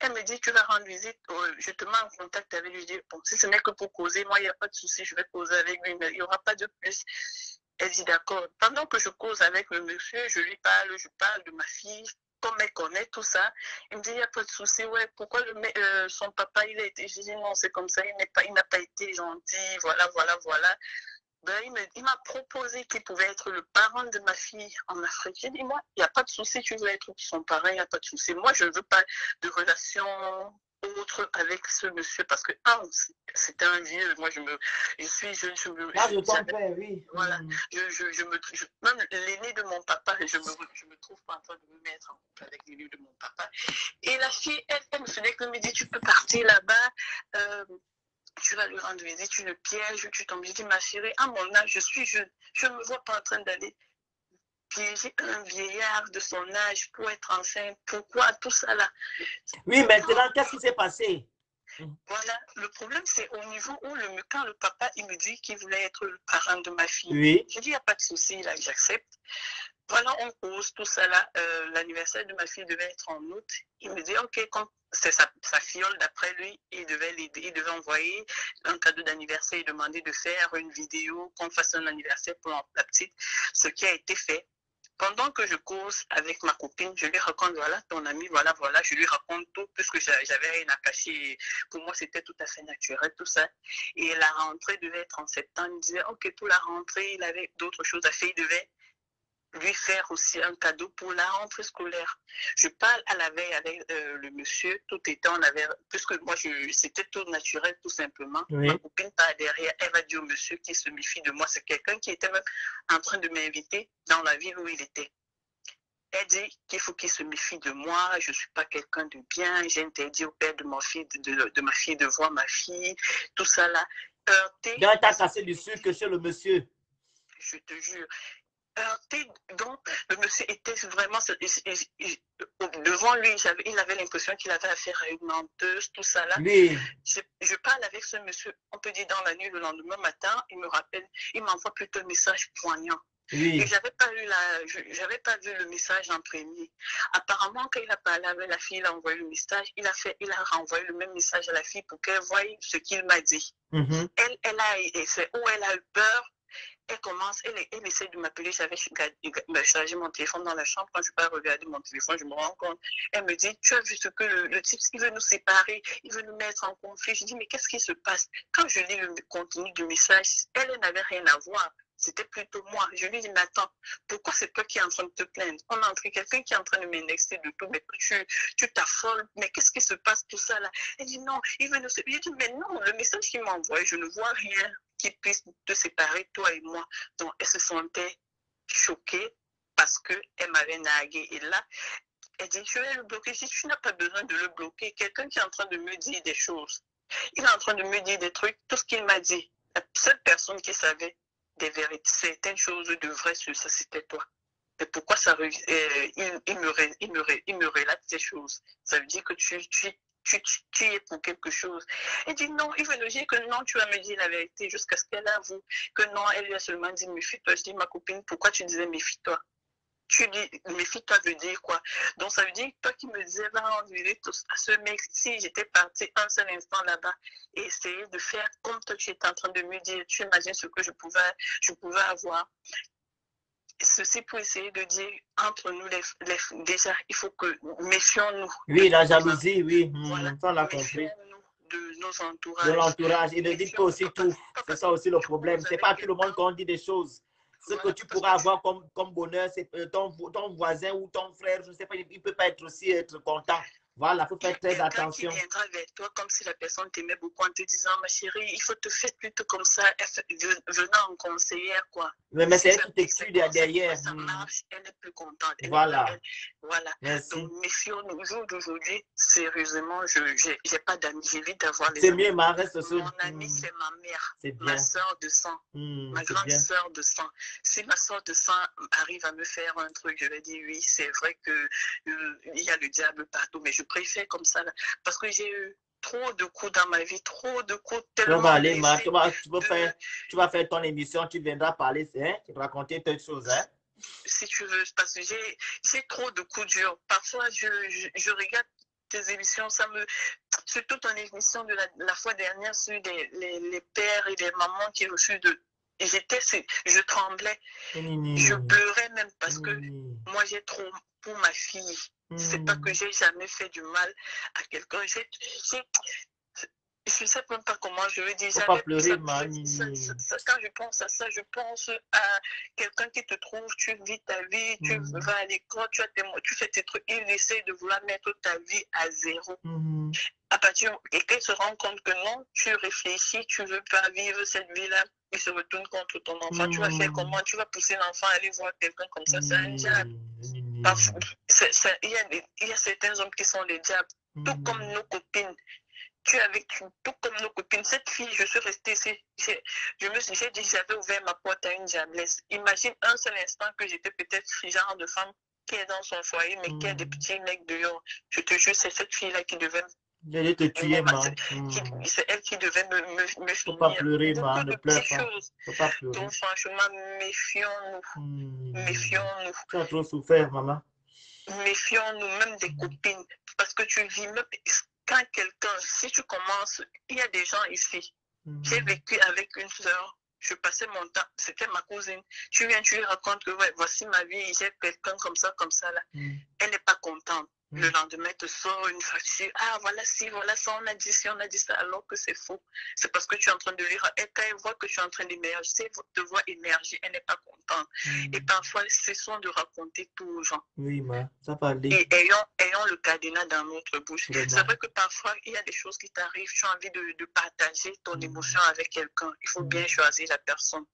Elle me dit, tu vas rendre visite, je te mets en contact avec lui. Je dis, bon, si ce n'est que pour causer, moi, il n'y a pas de souci, je vais causer avec lui, mais il n'y aura pas de plus. Elle dit, d'accord. Pendant que je cause avec le monsieur, je parle de ma fille, comme elle connaît tout ça. Il me dit, il n'y a pas de souci, ouais, pourquoi son papa, il a été... Je dis, non, c'est comme ça, il n'a pas été gentil, voilà. Ben, il m'a proposé qu'il pouvait être le parent de ma fille en Afrique. J'ai dit, moi, il n'y a pas de souci, tu veux être son parent, il n'y a pas de souci. Moi, je ne veux pas de relation autre avec ce monsieur parce que, c'était un vieux. Moi, je suis jeune. Oui. Voilà. Même l'aîné de mon papa, je me trouve pas en train de me mettre en couple avec l'aîné de mon papa. Et la fille, elle me faisait que me dit, tu peux partir là-bas. Tu vas lui rendre visite, tu le pièges, tu tombes. Je dis, ma chérie, à mon âge, je suis jeune. Je ne me vois pas en train d'aller piéger un vieillard de son âge pour être enceinte. Pourquoi tout ça là? Oui, maintenant, qu'est-ce qui s'est passé? Voilà, le problème, c'est au niveau où quand le papa, il me dit qu'il voulait être le parent de ma fille. Oui. Je dis, il n'y a pas de souci, là, j'accepte. Voilà, on pose tout ça là. L'anniversaire de ma fille devait être en août. Il me dit, ok, comme c'est sa fiole, d'après lui, il devait envoyer un cadeau d'anniversaire et demander de faire une vidéo, qu'on fasse un anniversaire pour la petite, ce qui a été fait. Pendant que je cause avec ma copine, je lui raconte, voilà, ton ami, voilà, je lui raconte tout, puisque j'avais rien à cacher. Pour moi, c'était tout à fait naturel, tout ça. Et la rentrée devait être en septembre. Il disait, ok, pour la rentrée, il avait d'autres choses à faire. Il devait lui faire aussi un cadeau pour la rentrée scolaire. Je parle à la veille avec le monsieur, tout était, puisque moi, c'était tout naturel, tout simplement. Oui. Ma copine part derrière, elle va dire au monsieur qui se méfie de moi, c'est quelqu'un qui était même en train de m'inviter dans la ville où il était. Elle dit qu'il faut qu'il se méfie de moi, je ne suis pas quelqu'un de bien, j'ai interdit au père de ma fille de voir ma fille, tout ça là. Donc, tu as cassé du sucre chez le monsieur. Je te jure. Donc, le monsieur était vraiment devant lui, il avait l'impression qu'il avait affaire à une menteuse, tout ça là. Oui. Je parle avec ce monsieur, on peut dire dans la nuit, le lendemain matin, il me rappelle, il m'envoie plutôt un message poignant. Oui. Et j'avais pas vu le message en premier. Apparemment, quand il a parlé avec la fille, il a envoyé le message, il a renvoyé le même message à la fille pour qu'elle voie ce qu'il m'a dit. C'est où elle a eu peur. Elle essaie de m'appeler, j'avais chargé mon téléphone dans la chambre, quand je ne peux pas regarder mon téléphone, je me rends compte. Elle me dit, tu as vu ce que le type, il veut nous séparer, il veut nous mettre en conflit. Je dis, mais qu'est-ce qui se passe? Quand je lis le contenu du message, elle n'avait rien à voir. C'était plutôt moi. Je lui dis, mais attends, pourquoi c'est toi qui es en train de te plaindre? On a entré quelqu'un qui est en train de m'indexer de tout, mais tu t'affoles, mais qu'est-ce qui se passe tout ça là? Elle dit, non, il veut nous séparer. Je dis, mais non, le message qu'il m'a envoyé, je ne vois rien qui puisse te séparer, toi et moi. Donc, elle se sentait choquée parce qu'elle m'avait nargué. Et là, elle dit, je vais le bloquer. Je dis, tu n'as pas besoin de le bloquer. Quelqu'un qui est en train de me dire des choses. Il est en train de me dire des trucs. Tout ce qu'il m'a dit, la seule personne qui savait des vérités, certaines choses de vraies sur ça, c'était toi. Mais pourquoi ça il me relate ces choses? Ça veut dire que tu es pour quelque chose. Elle dit non, il veut nous dire que non, tu vas me dire la vérité jusqu'à ce qu'elle avoue que non, elle lui a seulement dit méfie-toi. Je dis, ma copine, pourquoi tu disais méfie-toi? Tu dis méfie-toi veut dire quoi? Donc ça veut dire que toi qui me disais va rendre visite à ce mec, si j'étais partie un seul instant là-bas et essayer de faire comme toi tu étais en train de me dire, tu imagines ce que je pouvais avoir. Ceci pour essayer de dire entre nous, déjà, il faut que méfions-nous. Oui, la jalousie, oui. Voilà. Ça, on l'a compris. De nos entourages. De l'entourage. Il ne dit pas aussi tout. C'est ça aussi le problème. C'est pas à tout le monde qu'on dit des choses. Ce que tu pourras avoir comme bonheur, c'est ton voisin ou ton frère, je ne sais pas, il ne peut pas être aussi content. Voilà, il faut faire très Quelqu'un qui attention. viendra vers toi comme si la personne t'aimait beaucoup en te disant, ma chérie, il faut te faire plutôt comme ça, venant en conseillère, quoi. Mais c'est Si elle qui te tue derrière. ça marche, elle est plus contente. Voilà. Voilà. Merci. Donc, méfions-nous. Au jour d'aujourd'hui, sérieusement, je n'ai pas d'amis. J'évite d'avoir les C'est amis. mieux, ma reste Mon amie, c'est ma mère, C'est bien. ma soeur de sang, ma grande bien. soeur de sang. Si ma soeur de sang arrive à me faire un truc, je vais dire oui, c'est vrai que il y a le diable partout, mais je préfère comme ça, là, parce que j'ai eu trop de coups dans ma vie, trop de coups, tellement Tu vas aller, blessés. tu vas faire ton émission, tu viendras parler, hein, raconter telle chose, hein. Si tu veux, parce que j'ai trop de coups durs. Parfois, je regarde tes émissions, surtout ton émission de la fois dernière sur les pères et les mamans qui refusent de... Je tremblais, je pleurais même parce que moi j'ai trop pour ma fille. C'est pas que j'ai jamais fait du mal à quelqu'un. Je ne sais même pas comment je veux dire. Faut pas pleurer, quand je pense à ça, je pense à quelqu'un qui te trouve, tu vis ta vie, tu vas à l'école, tu fais tes trucs, il essaie de vouloir mettre ta vie à zéro. À partir quelqu'un se rend compte que non, tu réfléchis, tu ne veux pas vivre cette vie-là, il se retourne contre ton enfant. Tu vas faire comment? Tu vas pousser l'enfant à aller voir quelqu'un comme ça, c'est un diable. Il y a certains hommes qui sont des diables, tout comme nos copines. Tout comme nos copines. Cette fille, je suis restée ici. J'ai dit que j'avais ouvert ma porte à une diablesse. Imagine un seul instant que j'étais peut-être ce genre de femme qui est dans son foyer, mais qui a des petits mecs dehors. Je te jure, c'est cette fille-là qui devait te tuer, c'est elle qui devait me finir. Faut pas pleurer, beaucoup de petites choses. Faut pas pleurer. Donc, franchement, méfions-nous. Méfions-nous. Tu as trop souffert, maman. Méfions-nous, même des copines. Parce que tu vis même... Quand quelqu'un, si tu commences, il y a des gens ici. J'ai vécu avec une soeur, je passais mon temps, c'était ma cousine. Tu viens, tu lui racontes que ouais, voici ma vie, j'ai quelqu'un comme ça là. Elle n'est pas contente. Le lendemain, te sort une facture. Ah, voilà ci, voilà ça, on a dit ci, on a dit ça, alors que c'est faux. C'est parce que tu es en train de lire. Et quand elle voit que tu es en train d'émerger, te voit émerger, elle n'est pas contente. Et parfois, cessons de raconter tout aux gens. Oui, ça va aller. Et ayons le cadenas dans notre bouche. C'est vrai que parfois, il y a des choses qui t'arrivent, tu as envie de partager ton émotion avec quelqu'un. Il faut bien choisir la personne.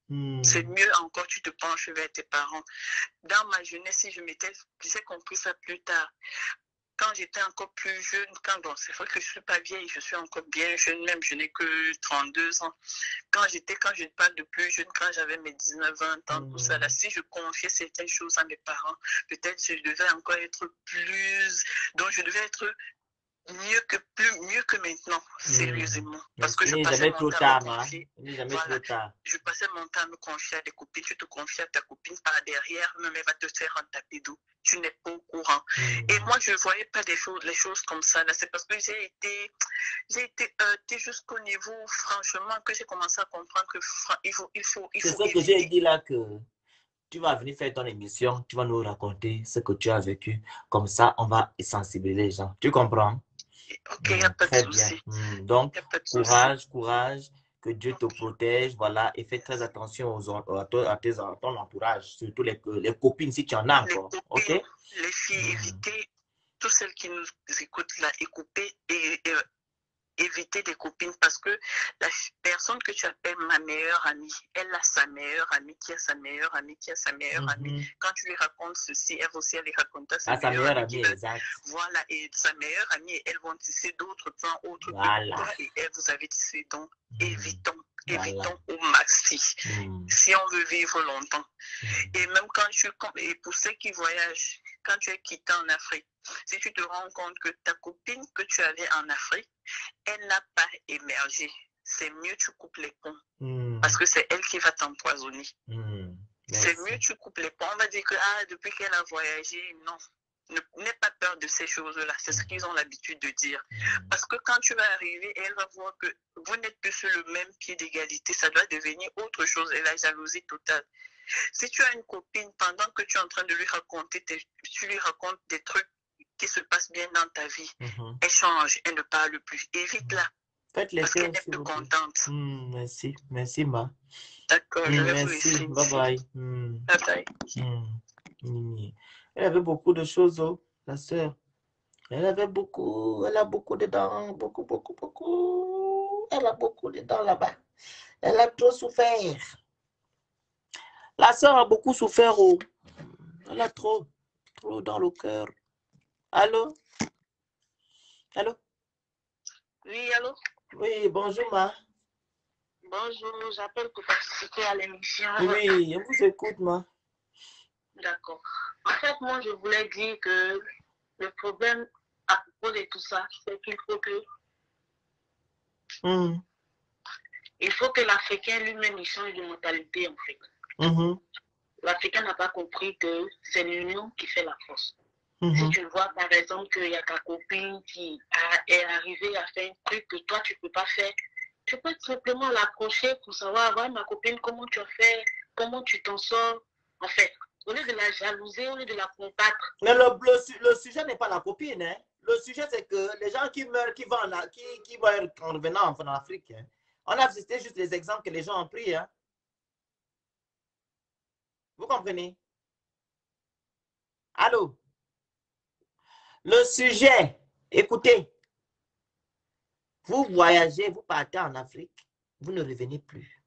C'est mieux encore, tu te penches vers tes parents. Dans ma jeunesse, si j'ai compris ça plus tard. Quand j'étais encore plus jeune, c'est vrai que je ne suis pas vieille, je suis encore bien jeune, même je n'ai que 32 ans. Quand je parle de plus jeune, quand j'avais mes 19-20 ans, tout ça, là, si je confiais certaines choses à mes parents, peut-être je devais encore être plus... Donc je devais être mieux que maintenant, sérieusement. Parce que je passais mon temps à me confier. Je passais mon temps à me confier à des copines. Tu te confies à ta copine par derrière, même elle va te faire un tapis d'eau. Tu n'es pas au courant. Et moi, je ne voyais pas les choses comme ça. C'est parce que j'ai été heurtée jusqu'au niveau, franchement, que j'ai commencé à comprendre que il faut c'est ce que j'ai dit là, que tu vas venir faire ton émission, tu vas nous raconter ce que tu as vécu. Comme ça, on va sensibiliser les gens. Tu comprends? Ok, il n'y a pas de souci. Donc, courage, que Dieu te protège, voilà, et fais très attention à ton entourage, surtout les copines si tu en as encore. Ok? Les filles, évitez, toutes celles qui nous écoutent là, éviter des copines parce que la personne que tu appelles ma meilleure amie, elle a sa meilleure amie qui a sa meilleure amie qui a sa meilleure amie. Quand tu lui racontes ceci, elle aussi, elle lui raconte sa meilleure amie. Exact. Voilà, et sa meilleure amie, elles vont tisser d'autres plans autres voilà. que toi et elle, vous avez tissé. Donc, évitons au maxi si on veut vivre longtemps. Et même et pour ceux qui voyagent, quand tu es quitté en Afrique, si tu te rends compte que ta copine que tu avais en Afrique, elle n'a pas émergé, c'est mieux tu coupes les ponts. Parce que c'est elle qui va t'empoisonner. C'est mieux tu coupes les ponts. On va dire que depuis qu'elle a voyagé, non. N'aie pas peur de ces choses-là. C'est ce qu'ils ont l'habitude de dire. Parce que quand tu vas arriver, elle va voir que vous n'êtes plus sur le même pied d'égalité. Ça doit devenir autre chose. Et la jalousie totale. Si tu as une copine, pendant que tu es en train de lui raconter, tu lui racontes des trucs qui se passent bien dans ta vie, elle change, elle ne parle plus. Évite-la. Parce qu'elle n'est plus contente. Merci ma. D'accord, je vais vous laisser. Bye bye. Elle avait beaucoup de choses, la sœur. Elle avait beaucoup, elle a beaucoup de dents, beaucoup. Elle a beaucoup de dents là-bas. Elle a trop souffert. La sœur a beaucoup souffert. Oh. Elle a trop dans le cœur. Allô? Allô? Oui, allô? Oui, bonjour, ma. Bonjour, j'appelle pour participer à l'émission. Oui, je vous écoute, ma. D'accord. En fait, moi, je voulais dire que le problème à propos de tout ça, c'est qu'il faut que il faut que l'Africain lui-même il change de mentalité, en fait. L'Africain n'a pas compris que c'est l'union qui fait la force. Si tu vois, par exemple, qu'il y a ta copine qui est arrivée à faire un truc que toi, tu ne peux pas faire, tu peux simplement l'approcher pour savoir, ouais, ma copine, comment tu as fait, comment tu t'en sors. En fait, au lieu de la jalouser, au lieu de la combattre. Mais le sujet n'est pas la copine. Hein. Le sujet, c'est que les gens qui meurent, qui meurent en revenant en Afrique, hein. On a cité juste les exemples que les gens ont pris. Hein. Vous comprenez? Allô? Le sujet, écoutez, vous voyagez, vous partez en Afrique, vous ne revenez plus.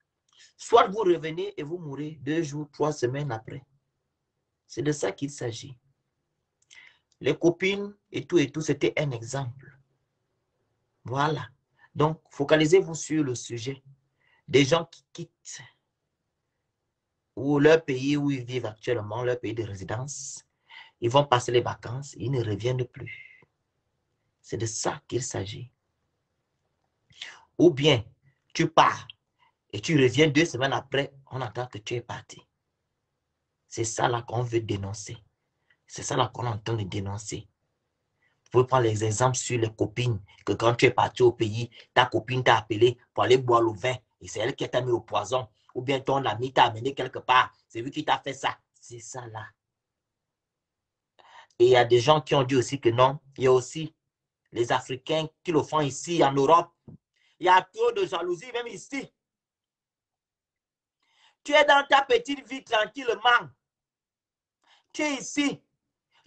Soit vous revenez et vous mourrez 2 jours, 3 semaines après. C'est de ça qu'il s'agit. Les copines et tout, c'était un exemple. Voilà. Donc, focalisez-vous sur le sujet. Des gens qui quittent ou leur pays où ils vivent actuellement, leur pays de résidence, ils vont passer les vacances, ils ne reviennent plus. C'est de ça qu'il s'agit. Ou bien, tu pars et tu reviens 2 semaines après, on attend que tu es parti. C'est ça là qu'on veut dénoncer. C'est ça là qu'on est en train de dénoncer. Vous pouvez prendre les exemples sur les copines, que quand tu es parti au pays, ta copine t'a appelé pour aller boire le vin et c'est elle qui t'a mis au poison. Ou bien ton ami t'a amené quelque part, c'est lui qui t'a fait ça. C'est ça là. Et il y a des gens qui ont dit aussi que non, il y a aussi les Africains qui le font ici en Europe. Il y a trop de jalousie même ici. Tu es dans ta petite vie tranquillement. Tu es ici.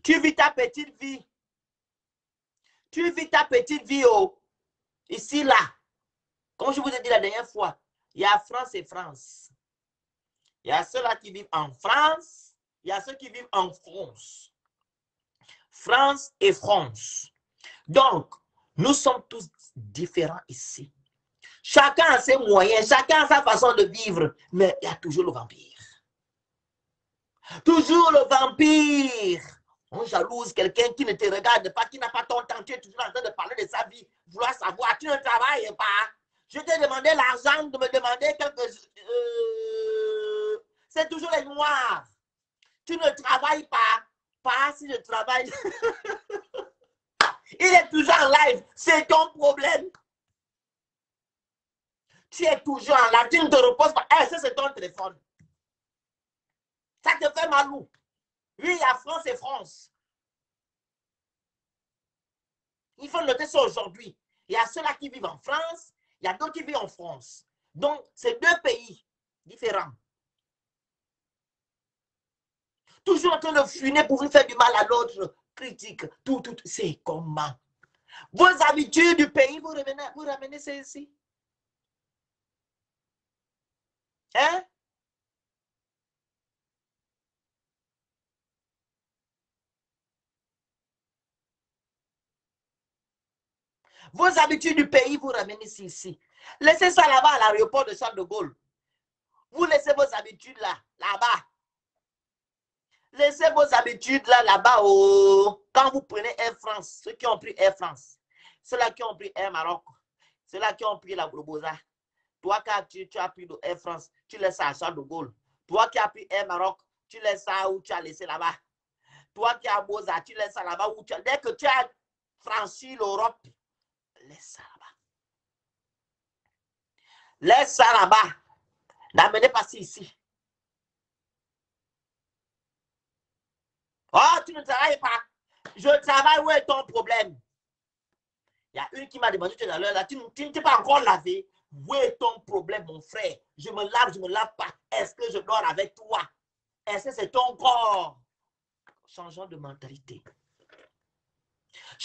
Tu vis ta petite vie. Tu vis ta petite vie ici, là. Comme je vous ai dit la dernière fois, il y a France et France. Il y a ceux-là qui vivent en France. Il y a ceux qui vivent en France. France et France. Donc, nous sommes tous différents ici. Chacun a ses moyens, chacun a sa façon de vivre, mais il y a toujours le vampire. Toujours le vampire. On jalouse quelqu'un qui ne te regarde pas, qui n'a pas ton temps, tu es toujours en train de parler de sa vie, vouloir savoir, tu ne travailles pas. Je t'ai demandé l'argent, de me demander quelque chose. C'est toujours les noirs. Tu ne travailles pas. Pas si je travaille. Il est toujours en live. C'est ton problème. Tu es toujours en live. Tu ne te reposes pas. Eh, ça, c'est ton téléphone. Ça te fait mal où? Oui, il y a France et France. Il faut noter ça aujourd'hui. Il y a ceux-là qui vivent en France. Il y a d'autres qui vivent en France. Donc, c'est 2 pays différents. Toujours en train de fuiner pour vous faire du mal à l'autre. Critique. Tout. C'est comment? Vos habitudes du pays, vous ramenez ça ici. Hein? Vos habitudes du pays, vous ramenez ici. Laissez ça là-bas à l'aéroport de Charles de Gaulle. Vous laissez vos habitudes là-bas. Laissez vos habitudes là-bas. Quand vous prenez Air France, ceux qui ont pris Air France, ceux-là qui ont pris Air Maroc, ceux-là qui ont pris la Globosa, toi qui tu as pris Air France, tu laisses ça à Charles de Gaulle. Toi qui as pris Air Maroc, tu laisses ça où tu as laissé là-bas. Toi qui as Bosa, tu laisses ça là-bas. Dès que tu as franchi l'Europe, laisse ça là-bas. Laisse ça là-bas. N'amenez pas ça ici. Oh, tu ne travailles pas. Je travaille, où est ton problème? Il y a une qui m'a demandé tout à l'heure, là, tu ne t'es pas encore lavé. Où est ton problème, mon frère? Je me lave pas. Est-ce que je dors avec toi? Est-ce que c'est ton corps? Changeons de mentalité.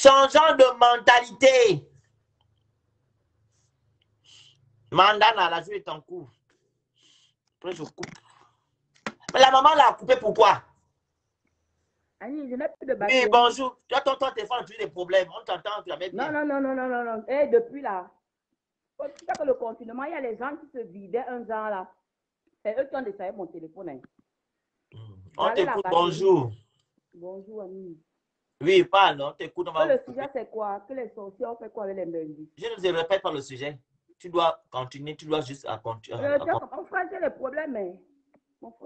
Changeant de mentalité. Mandana, la joue est en cours. Après, je coupe. Mais la maman l'a coupé, pourquoi? Annie, je n'ai plus de batterie. Oui, bonjour. Toi, ton téléphone a toujours des problèmes. On t'entend jamais bien. Non. Et depuis là, tu sais que le confinement, il y a les gens qui se vidaient un genre là. C'est eux qui ont déchiré mon téléphone. Hein. On t'écoute, bonjour. Bonjour, Annie. Oui, parle, on t'écoute. Le sujet, c'est quoi? Que les sorciers ont fait quoi avec les Mbengui? Je ne te répète pas le sujet. Tu dois continuer, tu dois juste continuer. Mon frère, j'ai les problèmes, mais...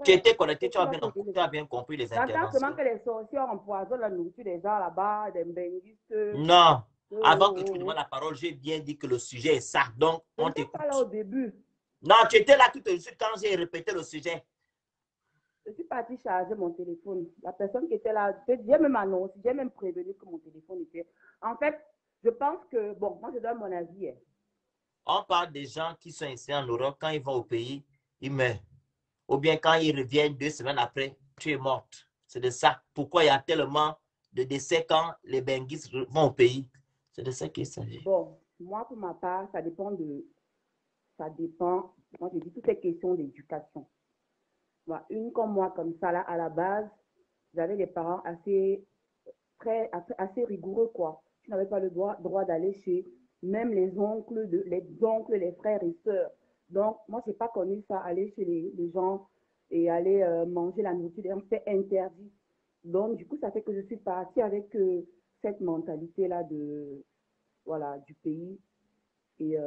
Tu étais connecté, tu as bien compris les interventions. J'entends seulement que les sorciers empoisonnent la nourriture des gens là-bas, des Mbenguistes. Non. Avant que tu me demandes la parole, j'ai bien dit que le sujet est ça. Donc, on t'écoute. Je n'étais pas là au début. Non, tu étais là tout de suite quand j'ai répété le sujet. Je suis partie charger mon téléphone. La personne qui était là, j'ai même annoncé, j'ai même prévenu que mon téléphone était... En fait, je pense que... Bon, moi, je donne mon avis. Hein. On parle des gens qui sont ici en Europe, quand ils vont au pays, ils meurent. Ou bien quand ils reviennent 2 semaines après, tu es morte. C'est de ça. Pourquoi il y a tellement de décès quand les Benguistes vont au pays? C'est de ça qu'il s'agit. Bon, moi, pour ma part, ça dépend de... Ça dépend... Moi, je dis toutes ces questions d'éducation. Une comme moi, comme ça, là, à la base, j'avais des parents assez rigoureux, quoi. Tu n'avais pas le droit d'aller chez même les oncles, les frères et sœurs. Donc, moi, je n'ai pas connu ça, aller chez les gens et aller manger la nourriture. C'est interdit. Donc, du coup, ça fait que je suis partie avec cette mentalité-là du pays. Et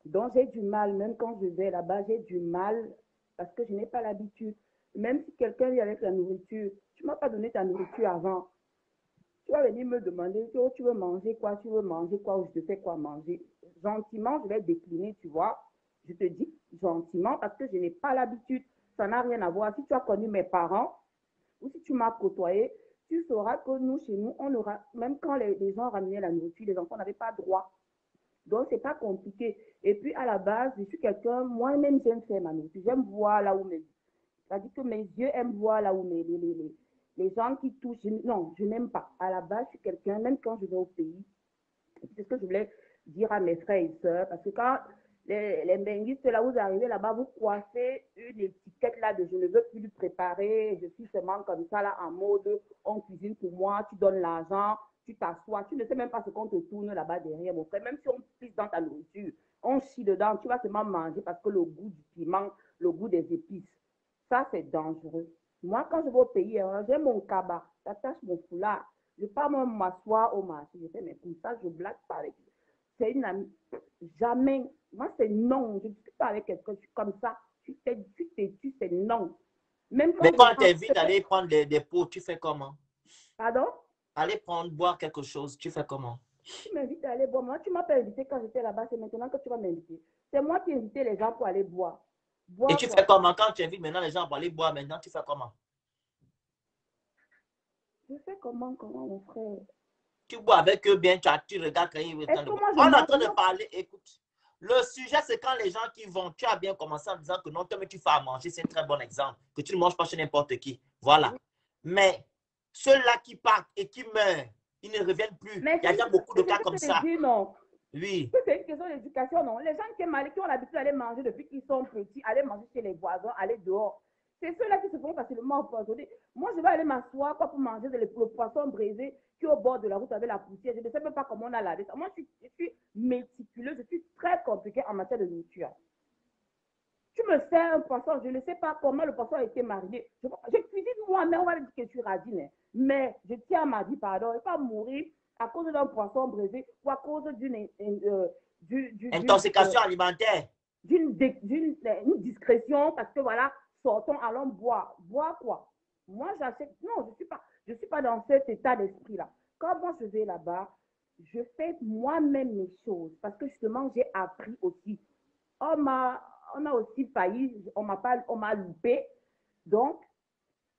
donc, j'ai du mal, même quand je vais là-bas, j'ai du mal parce que je n'ai pas l'habitude. Même si quelqu'un vient avec la nourriture, tu ne m'as pas donné ta nourriture avant. Tu vas venir me demander, oh, tu veux manger quoi, ou je te fais quoi manger. Gentiment, je vais décliner, tu vois. Je te dis gentiment parce que je n'ai pas l'habitude. Ça n'a rien à voir. Si tu as connu mes parents ou si tu m'as côtoyé, tu sauras que nous, chez nous, on aura, même quand les gens ramenaient la nourriture, les enfants n'avaient pas droit. Donc, ce n'est pas compliqué. Et puis, à la base, je suis quelqu'un, moi-même, j'aime faire ma nourriture. J'aime voir là où c'est-à-dire que mes yeux aiment voir là où les gens qui touchent. Non, je n'aime pas. À la base, je suis quelqu'un, même quand je vais au pays, c'est ce que je voulais dire à mes frères et sœurs, parce que quand les Mbenguistes, là, vous arrivez là-bas, vous coiffez une étiquette là de je ne veux plus le préparer, je suis seulement comme ça là en mode, on cuisine pour moi, tu donnes l'argent, tu t'assois, tu ne sais même pas ce qu'on te tourne là-bas derrière, mon frère. Même si on pisse dans ta nourriture, on chie dedans, tu vas seulement manger parce que le goût du piment, le goût des épices, ça c'est dangereux. Moi, quand je vais au pays, j'ai mon cabas, j'attache mon foulard, je ne vais pas m'asseoir au marché, je fais mes comme ça, je blague pas avec. C'est une amie. Jamais. Moi, c'est non. Je ne suis pas avec quelqu'un, je suis comme ça. Tu t'es, c'est non. Même quand mais quand tu invites d'aller prendre des pots, tu fais comment? Pardon? Aller boire quelque chose, tu fais comment? Tu m'invites à aller boire. Moi, tu ne m'as pas invité quand j'étais là-bas, c'est maintenant que tu vas m'inviter. C'est moi qui ai invité les gens pour aller boire. Et tu fais comment? Quand tu invites maintenant les gens pour aller boire, maintenant, tu fais comment? Je fais comment, mon frère? Tu bois avec eux bien, tu regardes quand ils veulent. On est en train de parler, écoute. Le sujet, c'est quand les gens qui vont, tu as bien commencé en disant que non, toi, mais tu fais à manger, c'est un très bon exemple. Que tu ne manges pas chez n'importe qui. Voilà. Oui. Mais ceux-là qui partent et qui meurent, ils ne reviennent plus. Il y a déjà beaucoup de cas comme ça. Dit, non. Oui. C'est une question d'éducation, non. Les gens qui ont l'habitude d'aller manger depuis qu'ils sont petits, aller manger chez les voisins, aller dehors. C'est ceux-là qui se font facilement empoisonner. Moi, je vais aller m'asseoir pour manger le poisson braisé qui est au bord de la route avec la poussière. Je ne sais même pas comment on a lavé ça. Moi, je suis méticuleuse, je suis très compliquée en matière de nourriture. Tu me sers un poisson, je ne sais pas comment le poisson a été mariné. Je cuisine moi-même, on va dire que je suis radine. Mais je tiens à ma vie, pardon, et pas mourir à cause d'un poisson braisé ou à cause d'une intoxication alimentaire. D'une discrétion, parce que voilà, sortons, allons boire. Boire quoi? Moi, j'achète. Non, je suis pas dans cet état d'esprit-là. Quand moi, je vais là-bas, je fais moi-même mes choses. Parce que justement, j'ai appris aussi. On a aussi failli, on m'a loupé. Donc,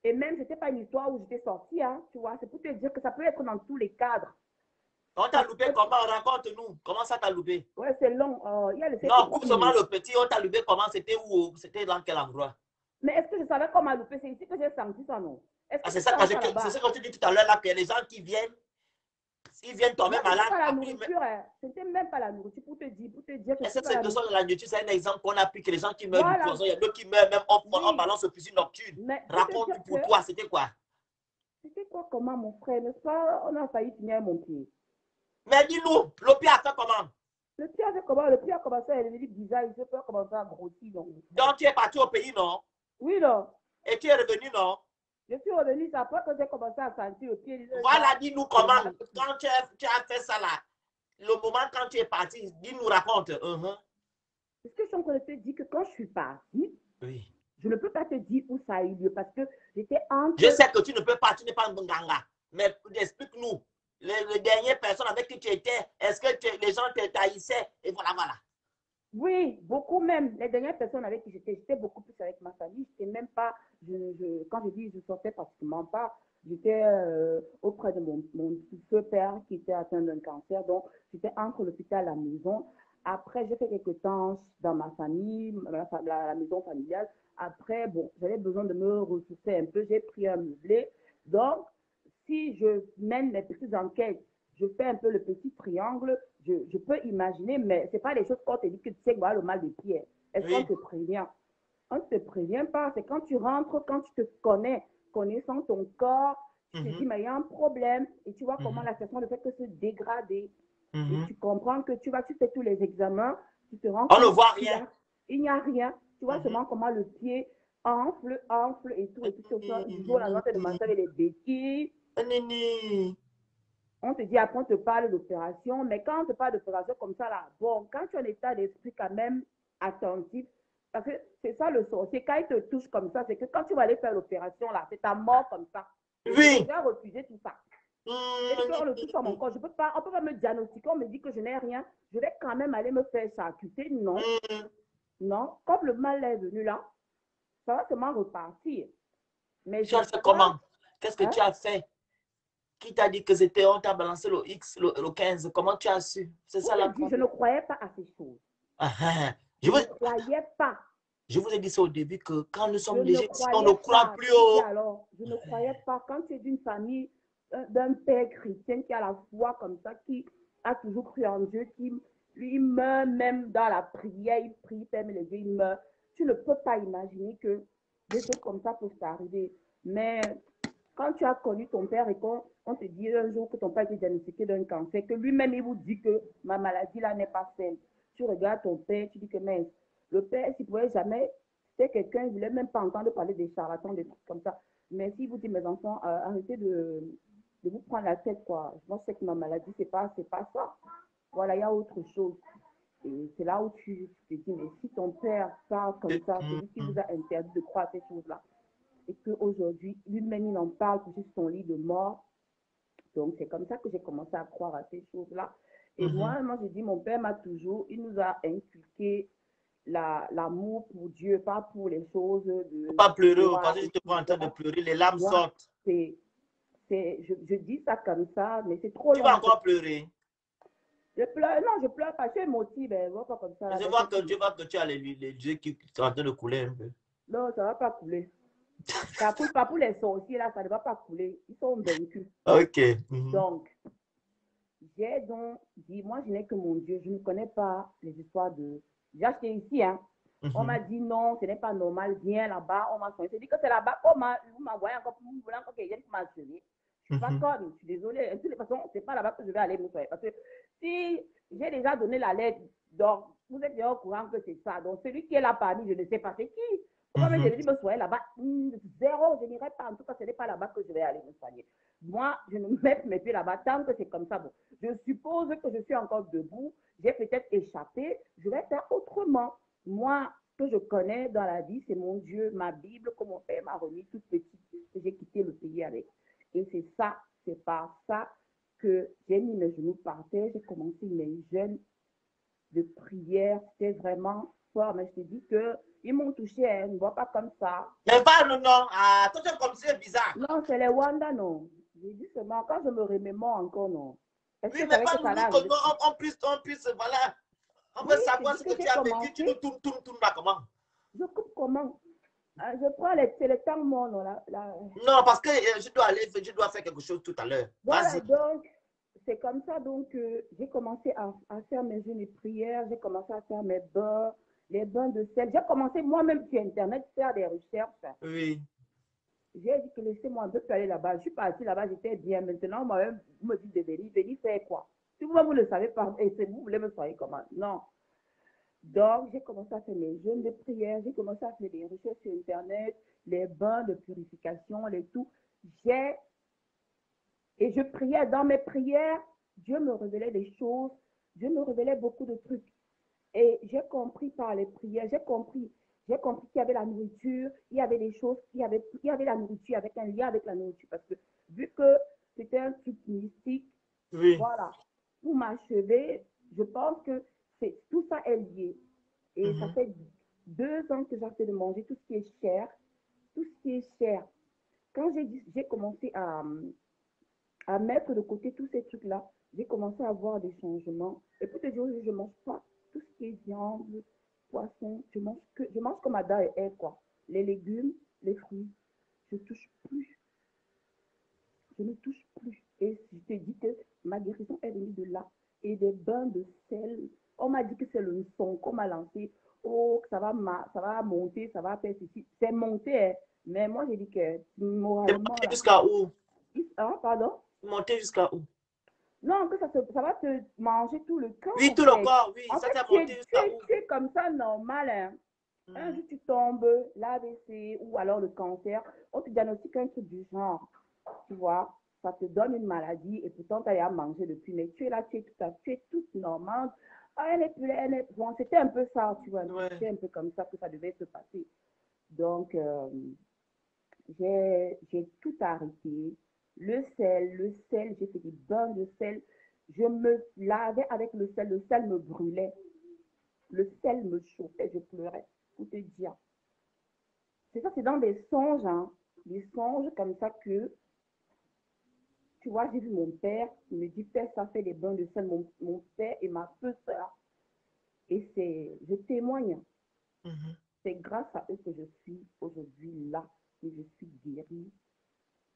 et même, c'était pas une histoire où j'étais sortie, hein, tu vois. C'est pour te dire que ça peut être dans tous les cadres. On t'a loupé comment? Raconte-nous. Comment ça t'a loupé? Ouais, c'est long. Non, coupe seulement le petit. On t'a loupé comment? C'était où? C'était dans quel endroit? Mais est-ce que je savais qu'on m'a loupé? C'est ici que j'ai senti ça, non? C'est ça que je te dis tout à l'heure, là, que les gens qui viennent, ils viennent tomber malades. C'était même pas la nourriture pour te dire que cette question de la nourriture, c'est un exemple qu'on a pris que les gens qui meurent du poison, il y a d'autres qui meurent même en balance au fusil nocturne. Raconte pour toi, c'était quoi? C'était quoi, comment, mon frère? N'est-ce pas? On a failli finir mon pied. Mais dis-nous, le pied a fait comment? Le pied a fait comment? Le pied a commencé à devenir bizarre, il s'est commencé à grossir. Donc tu es parti au pays, non? Oui, non. Et tu es revenu, non? Je suis revenu, c'est après que j'ai commencé à sentir le pied. Voilà, dis-nous comment, quand tu as fait ça là, le moment quand tu es parti, dis-nous, raconte. Est-ce que je suis en train de te dire que quand je suis partie, oui. Je ne peux pas te dire où ça a eu lieu parce que j'étais entre... Je sais que tu ne peux pas, tu n'es pas un Nganga, mais explique-nous, les dernières personnes avec qui tu étais, est-ce que les gens te taillissaient? Et voilà, voilà. Oui, beaucoup même. Les dernières personnes avec qui j'étais beaucoup plus avec ma famille. J'étais même pas, quand je dis je sortais pratiquement pas, j'étais auprès de mon feu père qui était atteint d'un cancer. Donc, j'étais entre l'hôpital et la maison. Après, j'ai fait quelques temps dans ma famille, la maison familiale. Après, bon, j'avais besoin de me ressourcer un peu. J'ai pris un meublé. Donc, si je mène mes petites enquêtes, je fais un peu le petit triangle, je peux imaginer, mais ce n'est pas des choses qu'on te dit que tu sais que voilà le mal de pied. Est-ce qu'on te prévient? On ne te prévient pas. C'est quand tu rentres, quand tu te connaissant ton corps, tu te dis, mais il y a un problème. Et tu vois comment la situation ne fait que se dégrader. Et tu comprends que tu fais tous les examens, tu te rends compte. On ne voit rien. Il n'y a rien. Tu vois seulement comment le pied enfle et tout. Et puis, du jour au lendemain, tu te demandes avec les béquilles. On te dit, après, on te parle d'opération, mais quand on te parle d'opération comme ça, là, bon, quand tu es en état d'esprit quand même attentif, parce que c'est ça le sorcier, quand il te touche comme ça, c'est que quand tu vas aller faire l'opération, là, c'est ta mort comme ça. Oui. Je vais refuser tout ça. Et puis, on le touche sur mon corps. On ne peut pas me diagnostiquer, on me dit que je n'ai rien. Je vais quand même aller me faire charcuter. Non. Non. Comme le mal est venu là, ça va seulement repartir. Mais tu as fait comment? Qu'est-ce que tu as fait? Qui t'a dit que c'était, on t'a balancé le X, le 15? Comment tu as su? C'est ça la je ne croyais pas à ces choses. Je ne croyais pas. Je vous ai dit ça au début que quand nous sommes légers, on ne croit plus au... Alors, je ne croyais pas. Quand tu es d'une famille, d'un père chrétien qui a la foi comme ça, qui a toujours cru en Dieu, lui meurt même dans la prière, il prie, ferme les yeux, il meurt. Tu ne peux pas imaginer que des choses comme ça peuvent t'arriver. Mais quand tu as connu ton père et qu'on te dit un jour que ton père a été diagnostiqué d'un cancer, que lui-même, il vous dit que ma maladie là n'est pas saine. Tu regardes ton père, tu dis que mince, le père, s'il ne pouvait jamais, c'est quelqu'un, il ne voulait même pas entendre parler des charlatans, des trucs comme ça. Mais s'il vous dit, mes enfants, arrêtez de vous prendre la tête, quoi. Moi, je sais que ma maladie, c'est pas ça. Voilà, il y a autre chose. Et c'est là où tu te dis, mais si ton père parle comme ça, c'est lui qui vous a interdit de croire à ces choses-là. Et qu'aujourd'hui, lui-même, il en parle sur son lit de mort. Donc, c'est comme ça que j'ai commencé à croire à ces choses-là. Et moi, je dis, mon père il nous a inculqué l'amour pour Dieu, pas pour les choses de... Pas pleurer, parce que je te vois en train de pleurer, les larmes sortent. Je dis ça comme ça, mais c'est trop long. Tu vas encore pleurer? Je pleure, non, je pleure pas, je suis émotive, je vois pas comme ça. Je vois que tu as les yeux qui sont en train de couler un peu. Non, ça ne va pas couler. Ça ne coule pas pour les sorciers, là, ça ne va pas couler. Ils sont vaincus. Ok. Donc, j'ai donc dit, moi, je n'ai que mon Dieu, je ne connais pas les histoires de... J'ai acheté ici, hein. On m'a dit non, ce n'est pas normal, viens là-bas, on m'a soigné. J'ai dit que c'est là-bas, vous m'envoyez encore, vous voulez encore quelqu'un qui m'a soigné. Je ne suis pas conne, je suis désolée. De toutes les façons, ce n'est pas là-bas que je vais aller me soigner. Parce que si j'ai déjà donné la lettre, donc vous êtes déjà au courant que c'est ça. Donc celui qui est là parmi, je ne sais pas c'est qui. Pourquoi je vais me soigner là-bas? Zéro, je n'irai pas. En tout cas, ce n'est pas là-bas que je vais aller me soigner. Moi, je ne mets mes pieds là-bas tant que c'est comme ça. Bon, je suppose que je suis encore debout. J'ai peut-être échappé. Je vais faire autrement. Moi, ce que je connais dans la vie, c'est mon Dieu, ma Bible, que mon père m'a remis toute petite, que j'ai quitté le pays avec. Et c'est ça, c'est par ça que j'ai mis mes genoux par terre. J'ai commencé mes jeûnes de prière. C'était vraiment fort. Mais je te dis qu'ils m'ont touché, hein, ne vois pas comme ça. Mais pas, non. Ah, toi, comme c'est bizarre. Non, c'est les Wanda, non. J'ai dit seulement, quand je me remémore encore, non. Oui, mais pas nous, on puisse, voilà. On veut savoir ce que tu as vécu, tu nous tournes pas comment? Je coupe comment? Je prends les temps morts, non, là. Non, parce que je dois faire quelque chose tout à l'heure. Voilà, donc, c'est comme ça, donc, j'ai commencé à faire mes jeûnes et prières, j'ai commencé à faire mes bains, les bains de sel. J'ai commencé moi-même sur Internet à faire des recherches. Oui. J'ai dit que laissez-moi un peu aller là-bas. Je suis partie là-bas, j'étais bien. Maintenant, moi-même, vous me dites de venir. Venir faire quoi? Si vous ne le savez pas, et vous voulez me soigner comment? Non. Donc, j'ai commencé à faire mes jeûnes de prière, j'ai commencé à faire des recherches sur Internet, les bains de purification, les tout. Et je priais dans mes prières, Dieu me révélait des choses, Dieu me révélait beaucoup de trucs. Et j'ai compris par les prières, j'ai compris qu'il y avait la nourriture, il y avait des choses, il y avait la nourriture avec un lien avec la nourriture. Parce que vu que c'était un truc mystique, Oui. voilà, pour m'achever, je pense que tout ça est lié. Et ça fait 2 ans que j'arrête de manger tout ce qui est cher, tout ce qui est cher. Quand j'ai commencé à mettre de côté tous ces trucs-là, j'ai commencé à avoir des changements. Et pour te dire, je ne mange pas tout ce qui est viande, poisson. Je mange comme Ada et elle, quoi. Les légumes, les fruits. Je ne touche plus. Je ne touche plus. Et je te dis que ma guérison est venue de là. Et des bains de sel. On m'a dit que c'est le son qu'on m'a lancé. Oh, ça va monter, ça va faire ceci. C'est monté, hein. Mais moi, j'ai dit que moralement. C'est monté jusqu'à où? Ah, pardon? Monter jusqu'à où? Non, que ça va te manger tout le corps. Oui, tout le corps, oui. En Ça fait, t'a monté jusqu'à où? tu es comme ça, normal. Hein. Un jour, tu tombes, l'AVC ou alors le cancer, on te diagnostique un truc du genre. Tu vois, ça te donne une maladie et pourtant, tu as à manger depuis. Mais tu es là, tu es toute normale. Ah, elle est plus là, Bon, c'était un peu ça, tu vois. Ouais. C'était un peu comme ça que ça devait se passer. Donc, j'ai tout arrêté. Le sel, j'ai fait des bains de sel. Je me lavais avec le sel me brûlait. Le sel me chauffait, je pleurais, pour te dire. C'est ça, c'est dans des songes, hein. Des songes comme ça que, tu vois, j'ai vu mon père, il me dit, père, ça fait des bains de sel, mon père et ma soeur. Et je témoigne. C'est grâce à eux que je suis aujourd'hui là, que je suis guérie.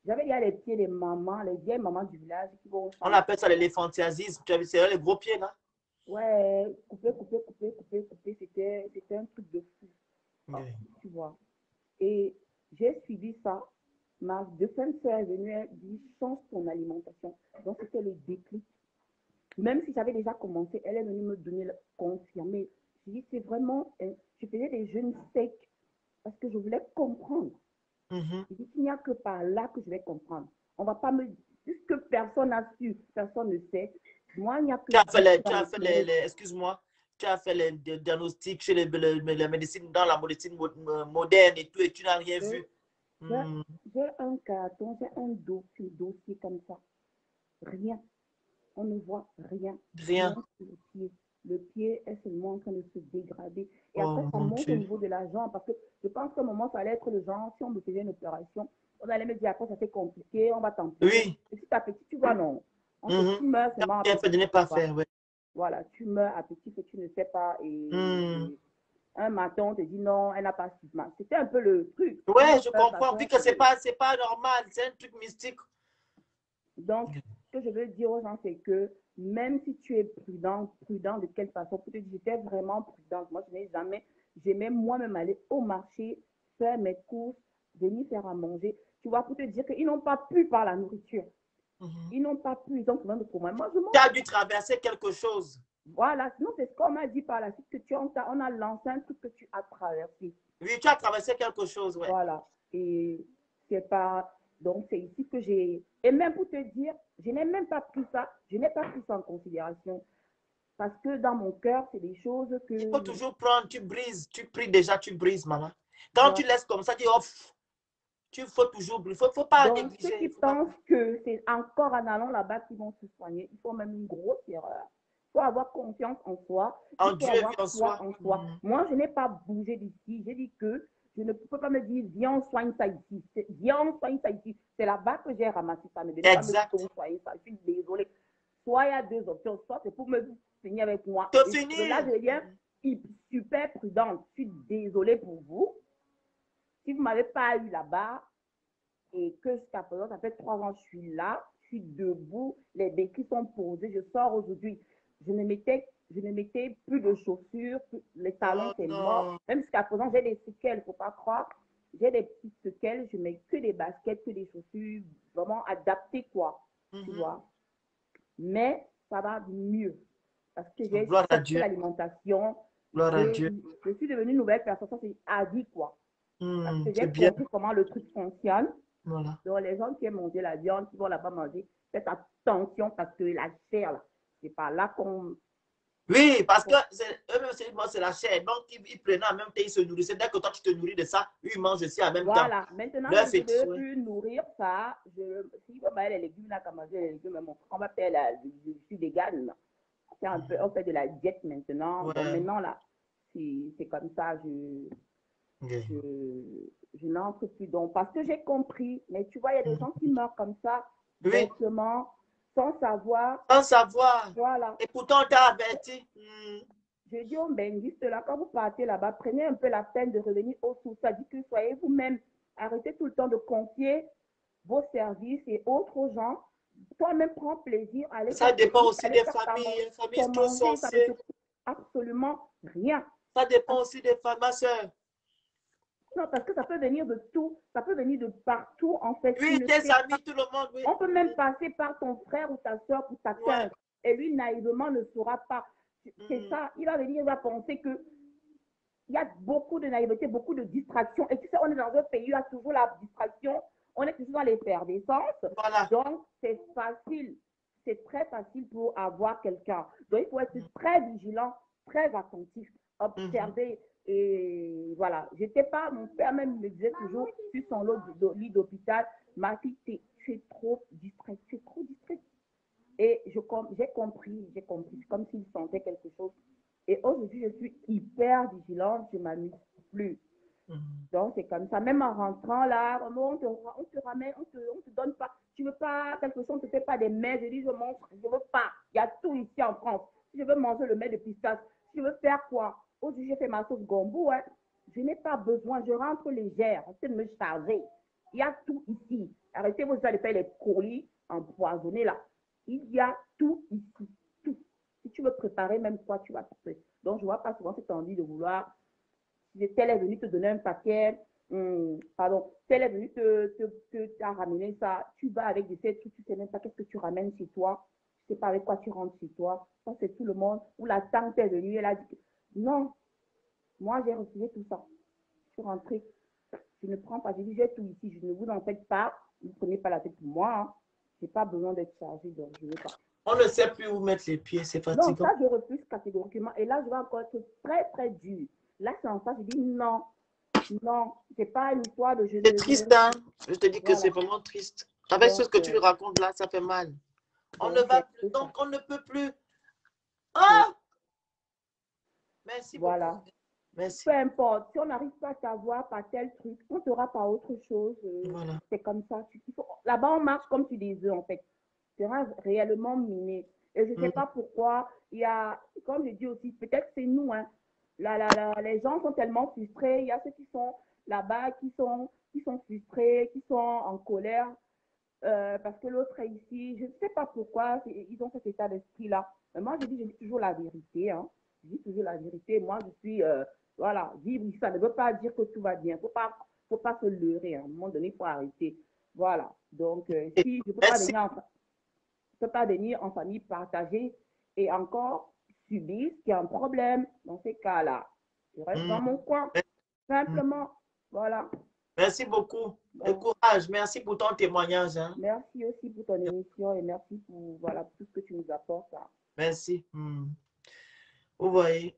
J'avais dit à les pieds des mamans, les vieilles mamans du village qui vont... On appelle ça l'éléphantiasis. Tu as vu, c'est les gros pieds, là? Ouais, couper. C'était un truc de fou. Oui. Tu vois. Et j'ai suivi ça. Ma deuxième sœur est venue, elle dit, change ton alimentation. Donc, c'était le déclic. Même si j'avais déjà commencé, elle est venue me donner, confirmer. Je dis, c'est vraiment... Je faisais des jeûnes secs parce que je voulais comprendre. Je dis qu'il n'y a que par là que je vais comprendre. On ne va pas me dire, puisque personne n'a su, personne ne sait. Moi, il n'y a que... Excuse-moi, tu as fait les diagnostics chez la médecine, dans la médecine moderne et tout, et tu n'as rien vu. J'ai un carton, j'ai un dossier comme ça. Rien. On ne voit rien. Rien. Le pied est seulement en train de se dégrader. Et après, ça monte au niveau de la jambe. Parce que je pense qu'à un moment, ça allait être le genre, si on me faisait une opération, on allait me dire après, ça c'est compliqué, on va t'amputer. Oui. Et si t'as petit, tu vois, non. Tu meurs seulement. Il de ne pas faire, oui. Voilà, tu meurs à petit que tu ne sais pas. Et un matin, on te dit non, elle n'a pas suivi. C'était un peu le truc. Oui, je comprends. Vu que c'est pas normal, c'est un truc mystique. Donc, ce que je veux dire aux gens, c'est que même si tu es prudent de quelle façon, pour te dire, j'étais vraiment prudente. Moi, j'aimais moi-même aller au marché, faire mes courses, venir faire à manger. Tu vois, pour te dire qu'ils n'ont pas pu par la nourriture. Ils n'ont pas pu, ils ont trouvé un problème. Moi, tu as dû traverser quelque chose. Voilà, sinon c'est ce qu'on m'a dit par la suite, que on a lancé un truc que tu as traversé. Oui, tu as traversé quelque chose, ouais. Voilà, et c'est pas... Donc, c'est ici que j'ai... Et même pour te dire, je n'ai même pas pris ça, je n'ai pas pris ça en considération. Parce que dans mon cœur, c'est des choses que... Il faut toujours prendre, tu brises, tu pries déjà, tu brises, maman. Quand tu laisses comme ça, tu off. Il faut toujours, il faut pas donc, négliger. ceux qui pensent que c'est encore en allant là-bas qu'ils vont se soigner, il faut même une grosse erreur. Il faut avoir confiance en soi. En Dieu et en soi. Moi, je n'ai pas bougé d'ici. J'ai dit que je ne peux pas me dire, viens, on soigne ça ici. Viens, on soigne ça ici. C'est là-bas que j'ai ramassé ça. Ne venez pas me dire qu'on soigne ça. Je suis désolée. Soit il y a 2 options, soit c'est pour me finir avec moi. Te finir. Et là, je viens super prudente. Je suis désolée pour vous. Si vous ne m'avez pas eu là-bas, et que jusqu'à présent, ça fait 3 ans que je suis là, je suis debout, les béquilles sont posées, je sors aujourd'hui. Je ne mettais plus de chaussures, les talons, c'est mort. Même jusqu'à présent, j'ai des séquelles, il ne faut pas croire. J'ai des petites séquelles, je mets que des baskets, que des chaussures vraiment adaptées, quoi. Tu vois. Mais ça va mieux. Parce que j'ai fait l'alimentation. Gloire à Dieu. Je suis devenue une nouvelle personne, ça c'est à vie, quoi. Parce que j'ai bien. compris comment le truc fonctionne. Voilà. Donc, les gens qui aiment manger la viande, qui vont là-bas manger, faites attention parce que la chair, là, c'est pas là qu'on... Oui, parce que eux-mêmes, c'est la chair. Donc, ils prenaient en même temps, ils se nourrissaient. Dès que toi, tu te nourris de ça, eux, ils mangent aussi en même temps. Voilà. Maintenant, je ne veux plus nourrir ça. Si on va les légumes, là, comme manger les légumes, on va faire je suis végane. On fait de la diète maintenant. Ouais. Donc, maintenant, là, c'est comme ça, je n'entre plus. Donc, parce que j'ai compris. Mais tu vois, il y a des gens qui meurent comme ça, bêtement, sans savoir. Sans savoir. Voilà. Et pourtant, on t'a averti. Je dis aux benguistes, là, quand vous partez là-bas, prenez un peu la peine de revenir au sources. Ça dit que soyez vous-même. Arrêtez tout le temps de confier vos services et autres aux gens. Toi-même, prends plaisir à aller. Ça dépend aussi des familles. Les familles trop sensibles. Ça ne coûte absolument rien. Ça dépend aussi des femmes, ma soeur. Non, parce que ça peut venir de tout. Ça peut venir de partout, en fait. Oui, tes amis, tout le monde, oui. On peut même passer par ton frère ou ta soeur ou ta sœur. Et lui, naïvement, ne saura pas. C'est ça. Il va venir, il va penser que il y a beaucoup de naïveté, beaucoup de distraction. Et tu sais, on est dans un pays où il y a toujours la distraction. On est toujours dans l'effervescence. Voilà. Donc, c'est facile. C'est très facile pour avoir quelqu'un. Donc, il faut être très vigilant, très attentif, observer. Et voilà. J'étais pas, mon père même me disait toujours, sur son lit d'hôpital, ma fille, tu es trop distraite, tu es trop distraite. Et j'ai compris. C'est comme s'il sentait quelque chose. Et aujourd'hui, je suis hyper vigilante, je ne m'amuse plus. Donc, c'est comme ça. Même en rentrant là, on te ramène, on te donne pas. Tu veux pas quelque chose, on ne te fait pas des mets. Je dis, je mange, je veux pas. Il y a tout ici en France. Si je veux manger le mets de pistache, je veux faire quoi? Aujourd'hui, j'ai fait ma sauce gombo. Hein. Je n'ai pas besoin. Je rentre légère. Arrêtez de me charger. Il y a tout ici. Arrêtez vos de faire les courlis empoisonnés là. Il y a tout ici. Tout. Si tu veux préparer même quoi, tu vas préparer. Donc, je ne vois pas souvent cette envie de vouloir. Si tel est venu te donner un paquet, tel est venu te ramener ça, tu vas avec des trucs, tu ne sais même pas qu'est-ce que tu ramènes chez toi, tu ne sais pas avec quoi tu rentres chez toi. Ça, c'est tout le monde. Ou la tante est venue, elle a dit, non, moi, j'ai refusé tout ça. Je suis rentrée. Je ne prends pas, j'ai dit, j'ai tout ici, je ne vous en faites pas, ne prenez pas la tête pour moi. Hein. Je n'ai pas besoin d'être chargée, donc je ne veux pas. On ne sait plus où mettre les pieds, c'est fatigant. Non, ça, je refuse catégoriquement. Et là, je vais encore être très, très dur. Là, c'est en ça, je dis non. Non, c'est pas une histoire de... C'est triste, hein? Je te dis que c'est vraiment triste. Avec ce que tu lui racontes là, ça fait mal. On ne va plus, donc on ne peut plus. Oh! Merci beaucoup. Voilà. Merci. Peu importe, si on n'arrive pas à t'avoir par tel truc, on t'aura par autre chose. Voilà. C'est comme ça. Là-bas, on marche comme tu disais, en fait. Tu seras réellement miné. Et je ne sais pas pourquoi. Il y a, comme je dis aussi, peut-être c'est nous, hein. Les gens sont tellement frustrés. Il y a ceux qui sont là-bas, qui sont frustrés, qui sont en colère parce que l'autre est ici. Je ne sais pas pourquoi ils ont cet état d'esprit-là. Mais moi, je dis toujours la vérité. Hein. Je dis toujours la vérité. Moi, je suis... voilà, vivre ici, ça ne veut pas dire que tout va bien. Il ne faut pas se leurrer. Hein. À un moment donné, il faut arrêter. Voilà. Donc, si je ne peux pas venir en famille partagée et encore subir ce qui est un problème, dans ces cas-là, je reste dans mon coin. Simplement, voilà. Merci beaucoup. Le courage. Merci pour ton témoignage. Hein. Merci aussi pour ton émission et merci pour voilà, tout ce que tu nous apportes. Hein. Merci. Vous voyez,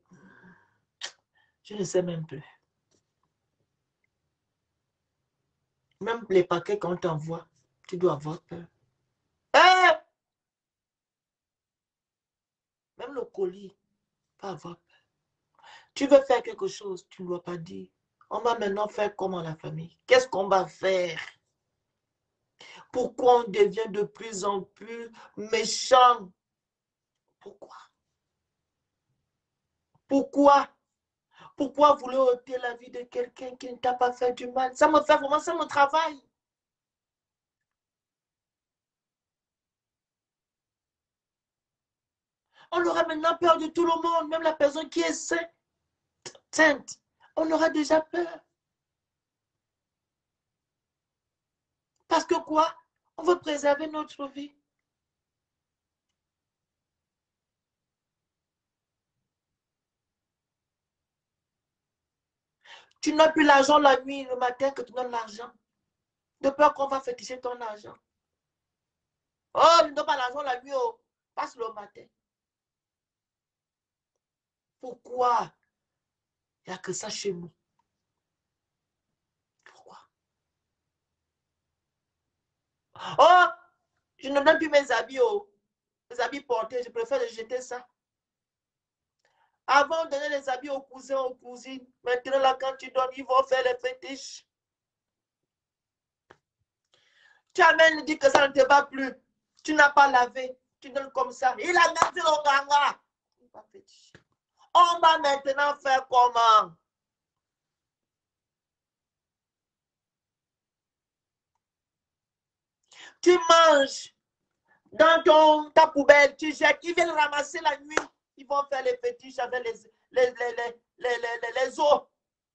je ne sais même plus. Même les paquets qu'on t'envoie, tu dois avoir peur. Même le colis, pas avoir peur. Tu veux faire quelque chose, tu ne dois pas dire. On va maintenant faire comment la famille? Qu'est-ce qu'on va faire? Pourquoi on devient de plus en plus méchant? Pourquoi? Pourquoi? Pourquoi vouloir ôter la vie de quelqu'un qui ne t'a pas fait du mal? Ça me fait vraiment, ça me travaille. On aura maintenant peur de tout le monde, même la personne qui est sainte. On aura déjà peur. Parce que quoi? On veut préserver notre vie. Tu n'as plus l'argent la nuit, le matin que tu donnes l'argent. De peur qu'on va féticher ton argent. Oh, ne donne pas l'argent la nuit, oh. Passe le matin. Pourquoi? Il n'y a que ça chez nous. Pourquoi? Oh, je ne donne plus mes habits, oh. Les habits portés, je préfère les jeter ça. Avant, on donnait les habits aux cousins, aux cousines. Maintenant, là, quand tu donnes, ils vont faire les fétiches. Tu amènes, dis que ça ne te va plus. Tu n'as pas lavé. Tu donnes comme ça. Il a même fait le ganga. On va maintenant faire comment? Tu manges dans ta poubelle, tu jettes. Ils viennent ramasser la nuit. Ils vont faire les fétiches avec les os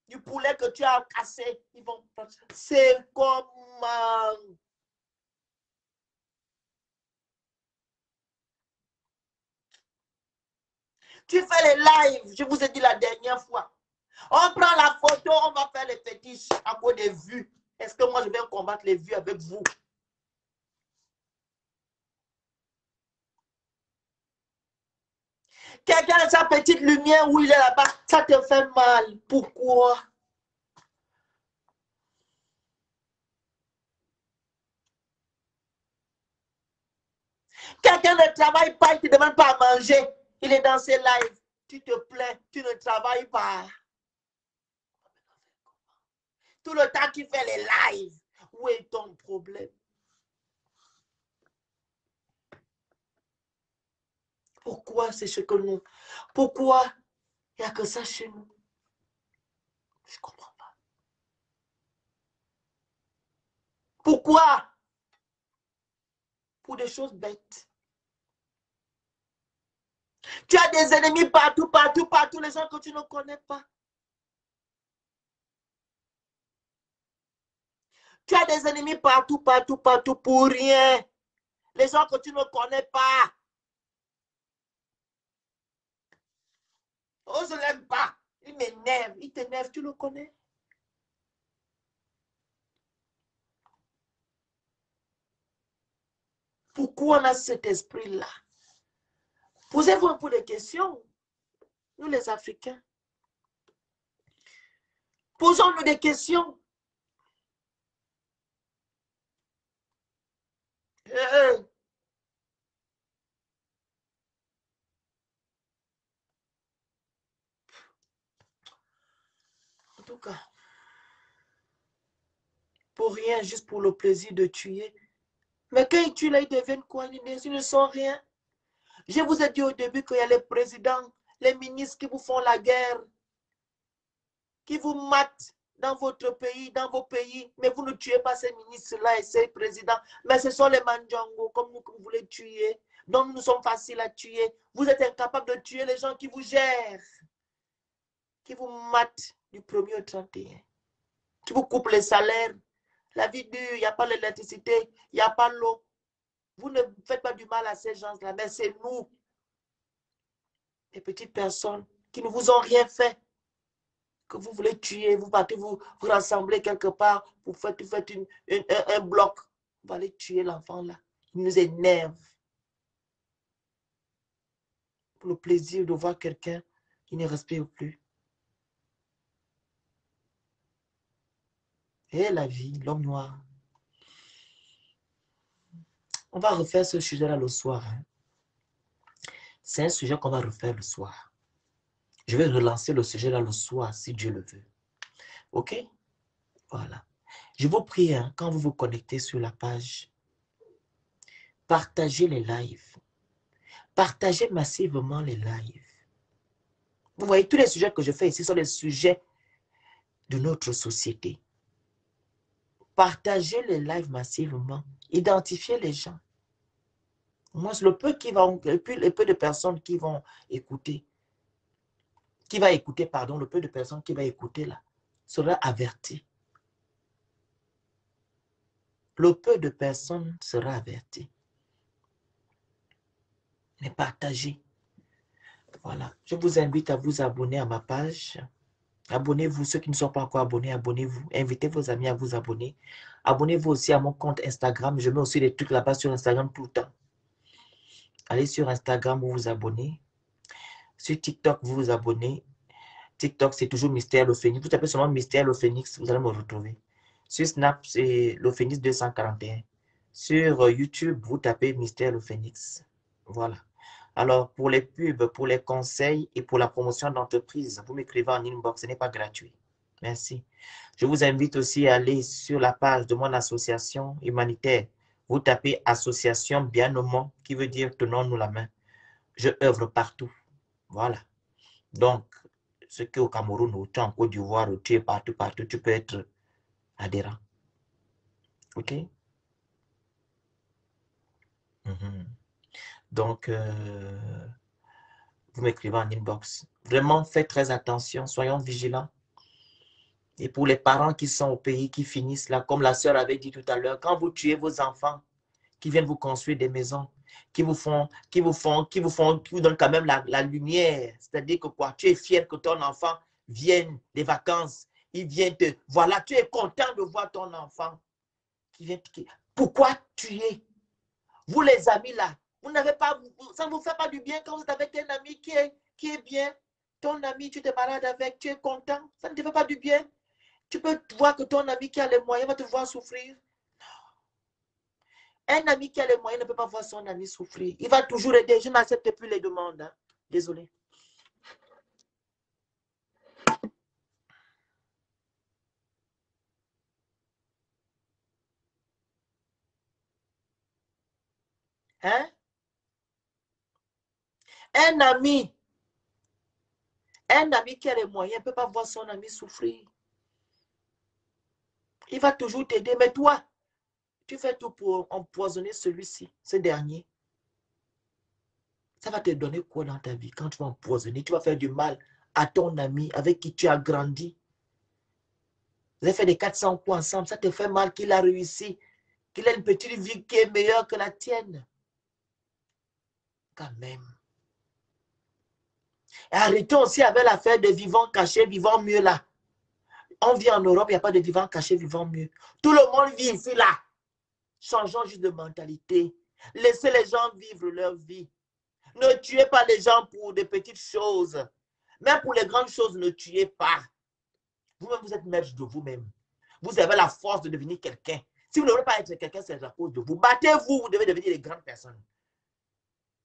du poulet que tu as cassé. Ils vont... C'est comment? Tu fais les lives, je vous ai dit la dernière fois. On prend la photo, on va faire les fétiches à cause des vues. Est-ce que moi je vais combattre les vues avec vous? Quelqu'un a sa petite lumière où il est là-bas, ça te fait mal. Pourquoi? Quelqu'un ne travaille pas, il ne te demande pas à manger. Il est dans ses lives. Tu te plains, tu ne travailles pas. Tout le temps tu fais les lives. Où est ton problème? Pourquoi c'est ce que nous... Pourquoi il n'y a que ça chez nous? Je ne comprends pas. Pourquoi? Pour des choses bêtes. Tu as des ennemis partout, partout, partout, les gens que tu ne connais pas. Tu as des ennemis partout, partout, partout, pour rien. Les gens que tu ne connais pas. Oh, je ne l'aime pas. Il m'énerve. Il t'énerve, tu le connais. Pourquoi on a cet esprit-là? Posez-vous un peu de questions. Nous, les Africains. Posons-nous des questions. En tout cas, pour rien, juste pour le plaisir de tuer. Mais quand ils tuent là, ils deviennent quoi? Ils ne sont rien. Je vous ai dit au début qu'il y a les présidents, les ministres qui vous font la guerre, qui vous matent dans votre pays, dans vos pays, mais vous ne tuez pas ces ministres-là et ces présidents. Mais ce sont les Mandjango, comme nous, que vous voulez tuer. Donc, nous sommes faciles à tuer. Vous êtes incapable de tuer les gens qui vous gèrent, qui vous matent du 1er au 31, qui vous coupent les salaires. La vie dure, il n'y a pas l'électricité, il n'y a pas l'eau. Vous ne faites pas du mal à ces gens-là, mais c'est nous, les petites personnes, qui ne vous ont rien fait, que vous voulez tuer, vous partez, vous rassemblez quelque part, vous faites un bloc, vous allez tuer l'enfant là. Il nous énerve. Pour le plaisir de voir quelqu'un qui ne respire plus. Et la vie, l'homme noir. On va refaire ce sujet-là le soir. Hein. C'est un sujet qu'on va refaire le soir. Je vais relancer le sujet-là le soir, si Dieu le veut. OK? Voilà. Je vous prie, hein, quand vous vous connectez sur la page, partagez les lives. Partagez massivement les lives. Vous voyez, tous les sujets que je fais ici sont les sujets de notre société. Partagez les lives massivement. Identifiez les gens. Moi, le peu de personnes qui vont écouter, le peu de personnes qui va écouter là, sera averti. Le peu de personnes sera averti. Mais partagez. Voilà. Je vous invite à vous abonner à ma page. Abonnez-vous. Ceux qui ne sont pas encore abonnés, abonnez-vous. Invitez vos amis à vous abonner. Abonnez-vous aussi à mon compte Instagram. Je mets aussi des trucs là-bas sur Instagram tout le temps. Allez sur Instagram, vous vous abonnez. Sur TikTok, vous vous abonnez. TikTok, c'est toujours Mystère le Phénix. Vous tapez seulement Mystère le Phénix, vous allez me retrouver. Sur Snap, c'est le Phénix 241. Sur YouTube, vous tapez Mystère le Phénix. Voilà. Alors, pour les pubs, pour les conseils et pour la promotion d'entreprise, vous m'écrivez en inbox, ce n'est pas gratuit. Merci. Je vous invite aussi à aller sur la page de mon association humanitaire. Vous tapez Association Bien-Nommant, qui veut dire tenons-nous la main. Je œuvre partout. Voilà. Donc, ce qui est au Cameroun, autant en Côte d'Ivoire, tu es partout, tu peux être adhérent. OK? Donc, vous m'écrivez en inbox. Vraiment, faites très attention, soyons vigilants. Et pour les parents qui sont au pays, qui finissent là, comme la sœur avait dit tout à l'heure, quand vous tuez vos enfants, qui viennent vous construire des maisons, qui vous donnent quand même la lumière. C'est-à-dire que quoi, tu es fier que ton enfant vienne des vacances, il vient te... Voilà, tu es content de voir ton enfant qui vient... Pourquoi tuer? Vous les amis là, vous n'avez pas... Ça ne vous fait pas du bien quand vous êtes avec un ami qui est bien. Ton ami, tu te balades avec, tu es content. Ça ne te fait pas du bien. Tu peux voir que ton ami qui a les moyens va te voir souffrir. Un ami qui a les moyens ne peut pas voir son ami souffrir. Il va toujours aider. Je n'accepte plus les demandes. Hein. Désolé. Hein? Un ami qui a les moyens ne peut pas voir son ami souffrir. Il va toujours t'aider. Mais toi, tu fais tout pour empoisonner celui-ci, ce dernier. Ça va te donner quoi dans ta vie quand tu vas empoisonner? Tu vas faire du mal à ton ami avec qui tu as grandi. Vous avez fait des 400 coups ensemble. Ça te fait mal qu'il a réussi. Qu'il a une petite vie qui est meilleure que la tienne. Quand même. Et arrêtons aussi avec l'affaire de vivants cachés, vivants mieux là. On vit en Europe, il n'y a pas de vivants cachés, vivants mieux. Tout le monde vit ici là. Changeons juste de mentalité. Laissez les gens vivre leur vie. Ne tuez pas les gens pour des petites choses. Même pour les grandes choses, ne tuez pas. Vous-même, vous êtes maître de vous-même. Vous avez la force de devenir quelqu'un. Si vous ne voulez pas être quelqu'un, c'est à cause de vous. Battez-vous, vous devez devenir des grandes personnes.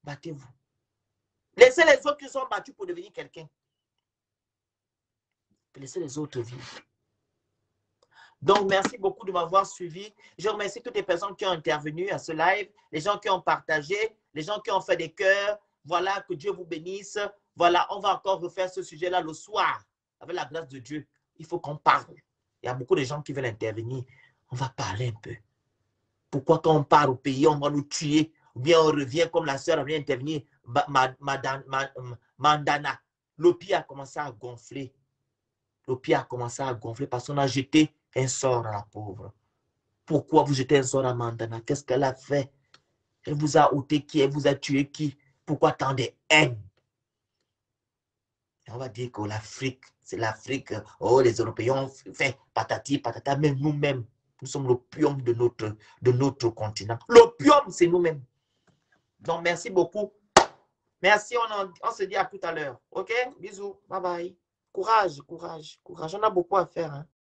Battez-vous. Laissez les autres qui sont battus pour devenir quelqu'un. Laissez les autres vivre. Donc, merci beaucoup de m'avoir suivi. Je remercie toutes les personnes qui ont intervenu à ce live, les gens qui ont partagé, les gens qui ont fait des cœurs. Voilà, que Dieu vous bénisse. Voilà, on va encore refaire ce sujet-là le soir, avec la grâce de Dieu. Il faut qu'on parle. Il y a beaucoup de gens qui veulent intervenir. On va parler un peu. Pourquoi quand on part au pays, on va nous tuer? Ou bien on revient comme la sœur vient intervenir, Mandana. Le pied a commencé à gonfler. Le pied a commencé à gonfler parce qu'on a jeté un sort à la pauvre. Pourquoi vous jetez un sort à Mandana? Qu'est-ce qu'elle a fait? Elle vous a ôté qui? Elle vous a tué qui? Pourquoi tant de haine? Et on va dire que l'Afrique, c'est l'Afrique. Oh, les Européens ont fait patati, patata. Mais nous-mêmes, nous sommes l'opium de notre continent. L'opium, c'est nous-mêmes. Donc, merci beaucoup. Merci, on se dit à tout à l'heure. OK? Bisous. Bye bye. Courage, courage, courage. On a beaucoup à faire. Hein?